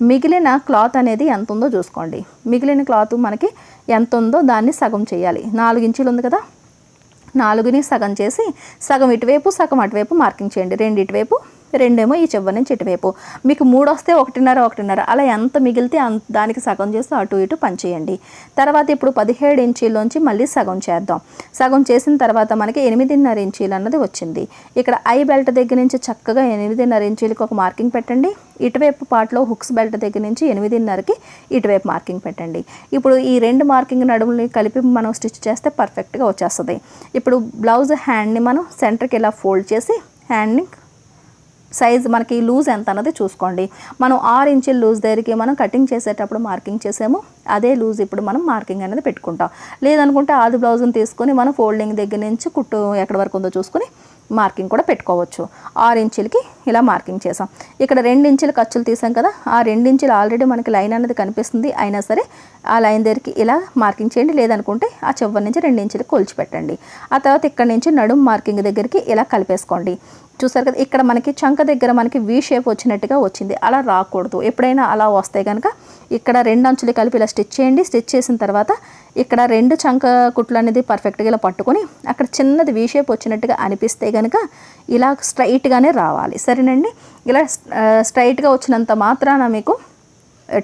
మిగిలిన క్లాత్ అనేది ఎంత ఉందో చూసుకోండి. మిగిలిన క్లాత్ మనకి ఎంత ఉందో దాన్ని సగం చేయాలి. 4 ఇంచీలు ఉంది కదా, 4ని సగం చేసి సగం ఇటువైపు సగం అటువైపు మార్కింగ్ చేయండి. 2 ఇటువైపు రెండేమో ఈ చివరి నుంచి ఇటువైపు. మీకు 3 వస్తే 1.5 అలా ఎంత మిగిలితే దానికి సగం చేసి అటు ఇటు పంచేయండి. తర్వాత ఇప్పుడు 17 ఇంచీల్లోంచి మళ్ళీ సగం చేద్దాం. సగం చేసిన తర్వాత మనకి 8.5 ఇంచీలు అన్నది వచ్చింది. ఇక్కడ ఐ బెల్ట్ దగ్గర నుంచి చక్కగా 8.5 ఇంచీలకి ఒక మార్కింగ్ పెట్టండి. ఇటువైపు పార్ట్లో హుక్స్ బెల్ట్ దగ్గర నుంచి 8.5కి ఇటువైపు మార్కింగ్ పెట్టండి. ఇప్పుడు ఈ 2 మార్కింగ్ నడుముని కలిపి మనం స్టిచ్ చేస్తే పర్ఫెక్ట్గా వచ్చేస్తుంది. ఇప్పుడు బ్లౌజ్ హ్యాండ్ని మనం సెంటర్కి ఇలా ఫోల్డ్ చేసి హ్యాండ్ని సైజ్ మనకి లూజ్ ఎంత అన్నది చూసుకోండి. మనం 6 ఇంచుల లూజ్ దగ్గరికి మనం కటింగ్ చేసేటప్పుడు మార్కింగ్ చేసాము, అదే లూజ్ ఇప్పుడు మనం మార్కింగ్ అనేది పెట్టుకుంటాం. లేదనుకుంటే ఆది బ్లౌజ్ని తీసుకొని మనం ఫోల్డింగ్ దగ్గర నుంచి కుట్టు ఎక్కడి వరకు ఉందో చూసుకొని మార్కింగ్ కూడా పెట్టుకోవచ్చు. 6 ఇంచులకి ఇలా మార్కింగ్ చేసాం. ఇక్కడ 2 ఇంచులు ఖర్చులు తీసాం కదా, ఆ 2 ఇంచులు ఆల్రెడీ మనకి లైన్ అనేది కనిపిస్తుంది. అయినా సరే ఆ లైన్ దగ్గరికి ఇలా మార్కింగ్ చేయండి. లేదనుకుంటే ఆ చివరి నుంచి 2 ఇంచులు కొలిచి పెట్టండి. ఆ తర్వాత ఇక్కడ నుంచి నడుం మార్కింగ్ దగ్గరికి ఇలా కలిపేసుకోండి. చూసారు కదా, ఇక్కడ మనకి చంక దగ్గర మనకి వీ షేప్ వచ్చినట్టుగా వచ్చింది. అలా రాకూడదు. ఎప్పుడైనా అలా వస్తే కనుక ఇక్కడ 2 అంచులు కలిపి ఇలా స్టిచ్ చేయండి. స్టిచ్ చేసిన తర్వాత ఇక్కడ 2 చంక కుట్లు అనేది పర్ఫెక్ట్గా ఇలా పట్టుకొని అక్కడ చిన్నది వీ షేప్ వచ్చినట్టుగా అనిపిస్తే కనుక ఇలా స్ట్రైట్గానే రావాలి. సరేనండి, ఇలా స్ట్రైట్గా వచ్చినంత మాత్రాన మీకు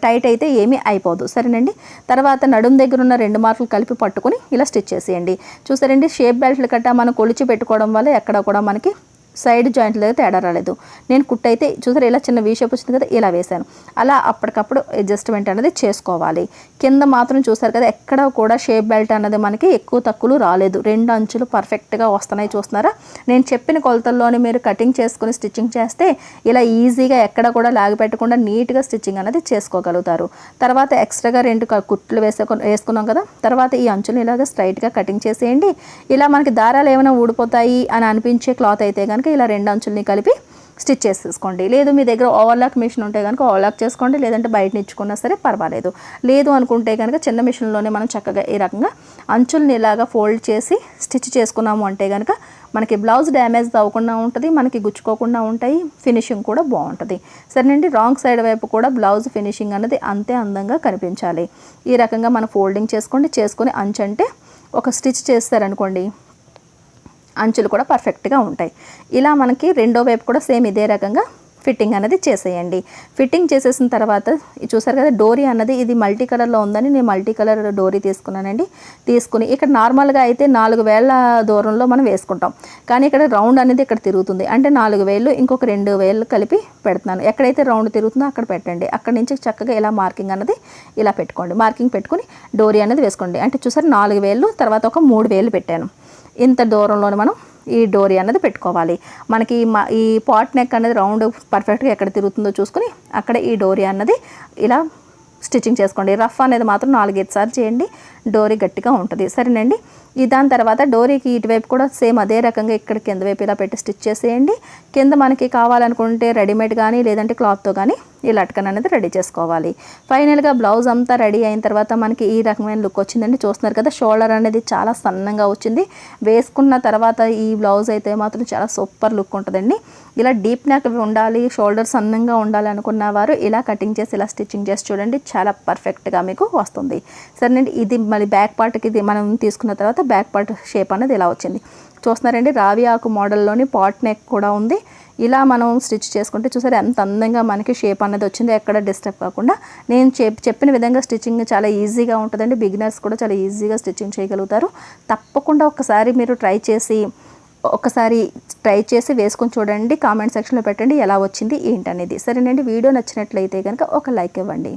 టైట్ అయితే ఏమీ అయిపోదు. సరేనండి, తర్వాత నడుం దగ్గర ఉన్న 2 మార్కులు కలిపి పట్టుకొని ఇలా స్టిచ్ చేసేయండి. చూసారండి, షేప్ బెల్ట్లు కట్ట మనం కొలిచి పెట్టుకోవడం వల్ల ఎక్కడ కూడా మనకి సైడ్ జాయింట్లు అయితే తేడా రాలేదు. నేను కుట్టు అయితే చూసారు ఇలా చిన్న వీ షేప్ వచ్చింది కదా, ఇలా వేశాను. అలా అప్పటికప్పుడు అడ్జస్ట్మెంట్ అనేది చేసుకోవాలి. కింద మాత్రం చూసారు కదా, ఎక్కడ కూడా షేప్ బెల్ట్ అన్నది మనకి ఎక్కువ తక్కువలు రాలేదు. 2 అంచులు పర్ఫెక్ట్గా వస్తున్నాయి. చూస్తున్నారా, నేను చెప్పిన కొలతల్లోనే మీరు కటింగ్ చేసుకుని స్టిచ్చింగ్ చేస్తే ఇలా ఈజీగా ఎక్కడ కూడా లాగి పెట్టకుండా నీట్గా స్టిచ్చింగ్ అనేది చేసుకోగలుగుతారు. తర్వాత ఎక్స్ట్రాగా 2 కుట్లు వేసుకున్నాం కదా, తర్వాత ఈ అంచులు ఇలాగ స్ట్రైట్గా కటింగ్ చేసేయండి. ఇలా మనకి దారాలు ఏమైనా ఊడిపోతాయి అని అనిపించే క్లాత్ అయితే కనుక ఇలా 2 అంచుల్ని కలిపి స్టిచ్ చేసేసుకోండి. లేదు మీ దగ్గర ఓవర్లాక్ మిషన్ ఉంటే కనుక ఓవర్లాక్ చేసుకోండి, లేదంటే బయట ఇచ్చుకున్నా సరే పర్వాలేదు. లేదు అనుకుంటే కనుక చిన్న మిషన్లోనే మనం చక్కగా ఈ రకంగా అంచుల్ని ఇలాగా ఫోల్డ్ చేసి స్టిచ్ చేసుకున్నాము అంటే కనుక మనకి బ్లౌజ్ డ్యామేజ్ అవ్వకుండా ఉంటుంది, మనకి గుచ్చుకోకుండా ఉంటాయి, ఫినిషింగ్ కూడా బాగుంటుంది. సరేనండి, రాంగ్ సైడ్ వైపు కూడా బ్లౌజ్ ఫినిషింగ్ అనేది అంతే అందంగా కనిపించాలి. ఈ రకంగా మనం ఫోల్డింగ్ చేసుకొని అంచు అంటే ఒక స్టిచ్ చేస్తారనుకోండి, అంచులు కూడా పర్ఫెక్ట్గా ఉంటాయి. ఇలా మనకి రెండో వైపు కూడా సేమ్ ఇదే రకంగా ఫిట్టింగ్ అనేది చేసేయండి. ఫిట్టింగ్ చేసేసిన తర్వాత చూసారు కదా, డోరీ అన్నది ఇది మల్టీ కలర్లో ఉందని నేను మల్టీ కలర్ డోరీ తీసుకున్నానండి. తీసుకుని ఇక్కడ నార్మల్గా అయితే 4 వేళ్ళ దూరంలో మనం వేసుకుంటాం, కానీ ఇక్కడ రౌండ్ అనేది ఇక్కడ తిరుగుతుంది. అంటే 4 వేళ్ళు ఇంకొక 2 వేళ్ళు కలిపి పెడుతున్నాను. ఎక్కడైతే రౌండ్ తిరుగుతుందో అక్కడ పెట్టండి. అక్కడ నుంచి చక్కగా ఇలా మార్కింగ్ అన్నది ఇలా పెట్టుకోండి. మార్కింగ్ పెట్టుకుని డోరీ అనేది వేసుకోండి. అంటే చూసారు 4 వేళ్ళు తర్వాత ఒక 3 వేళ్ళు పెట్టాను. ఇంత దూరంలోనే మనం ఈ డోరీ అన్నది పెట్టుకోవాలి. మనకి ఈ పాట్ నెక్ అనేది రౌండ్ పర్ఫెక్ట్గా ఎక్కడ తిరుగుతుందో చూసుకుని అక్కడ ఈ డోరీ అన్నది ఇలా స్టిచ్చింగ్ చేసుకోండి. రఫ్ అనేది మాత్రం 4-5 సార్లు చేయండి, డోరీ గట్టిగా ఉంటుంది. సరేనండి, దాని తర్వాత డోరీకి ఇటువైపు కూడా సేమ్ అదే రకంగా ఇక్కడ కింద వైపు ఇలా పెట్టి స్టిచ్ చేసేయండి. కింద మనకి కావాలనుకుంటే రెడీమేడ్ కానీ లేదంటే క్లాత్తో కానీ ఈ లట్కన్ అనేది రెడీ చేసుకోవాలి. ఫైనల్గా బ్లౌజ్ అంతా రెడీ అయిన తర్వాత మనకి ఈ రకమైన లుక్ వచ్చిందండి. చూస్తున్నారు కదా, షోల్డర్ అనేది చాలా సన్నంగా వచ్చింది. వేసుకున్న తర్వాత ఈ బ్లౌజ్ అయితే మాత్రం చాలా సూపర్ లుక్ ఉంటుందండి. ఇలా డీప్ నెక్ ఉండాలి, షోల్డర్ సన్నంగా ఉండాలి అనుకున్న వారు ఇలా కటింగ్ చేసి ఇలా స్టిచ్చింగ్ చేసి చూడండి, చాలా పర్ఫెక్ట్గా మీకు వస్తుంది. సరేనండి, ఇది మళ్ళీ బ్యాక్ పార్ట్కి ఇది మనం తీసుకున్న తర్వాత బ్యాక్ పార్ట్ షేప్ అనేది ఇలా వచ్చింది. చూస్తున్నారండి, రావి ఆకు మోడల్లోని పాట్ నెక్ కూడా ఉంది. ఇలా మనం స్టిచ్ చేసుకుంటే చూసారు ఎంత అందంగా మనకి షేప్ అనేది వచ్చింది, ఎక్కడ డిస్టర్బ్ కాకుండా. నేను చెప్పిన విధంగా స్టిచ్చింగ్ చాలా ఈజీగా ఉంటుందండి. బిగినర్స్ కూడా చాలా ఈజీగా స్టిచ్చింగ్ చేయగలుగుతారు. తప్పకుండా ఒకసారి మీరు ట్రై చేసి వేసుకొని చూడండి. కామెంట్ సెక్షన్లో పెట్టండి ఎలా వచ్చింది ఏంటనేది. సరేనండి, వీడియో నచ్చినట్లయితే కనుక ఒక లైక్ ఇవ్వండి.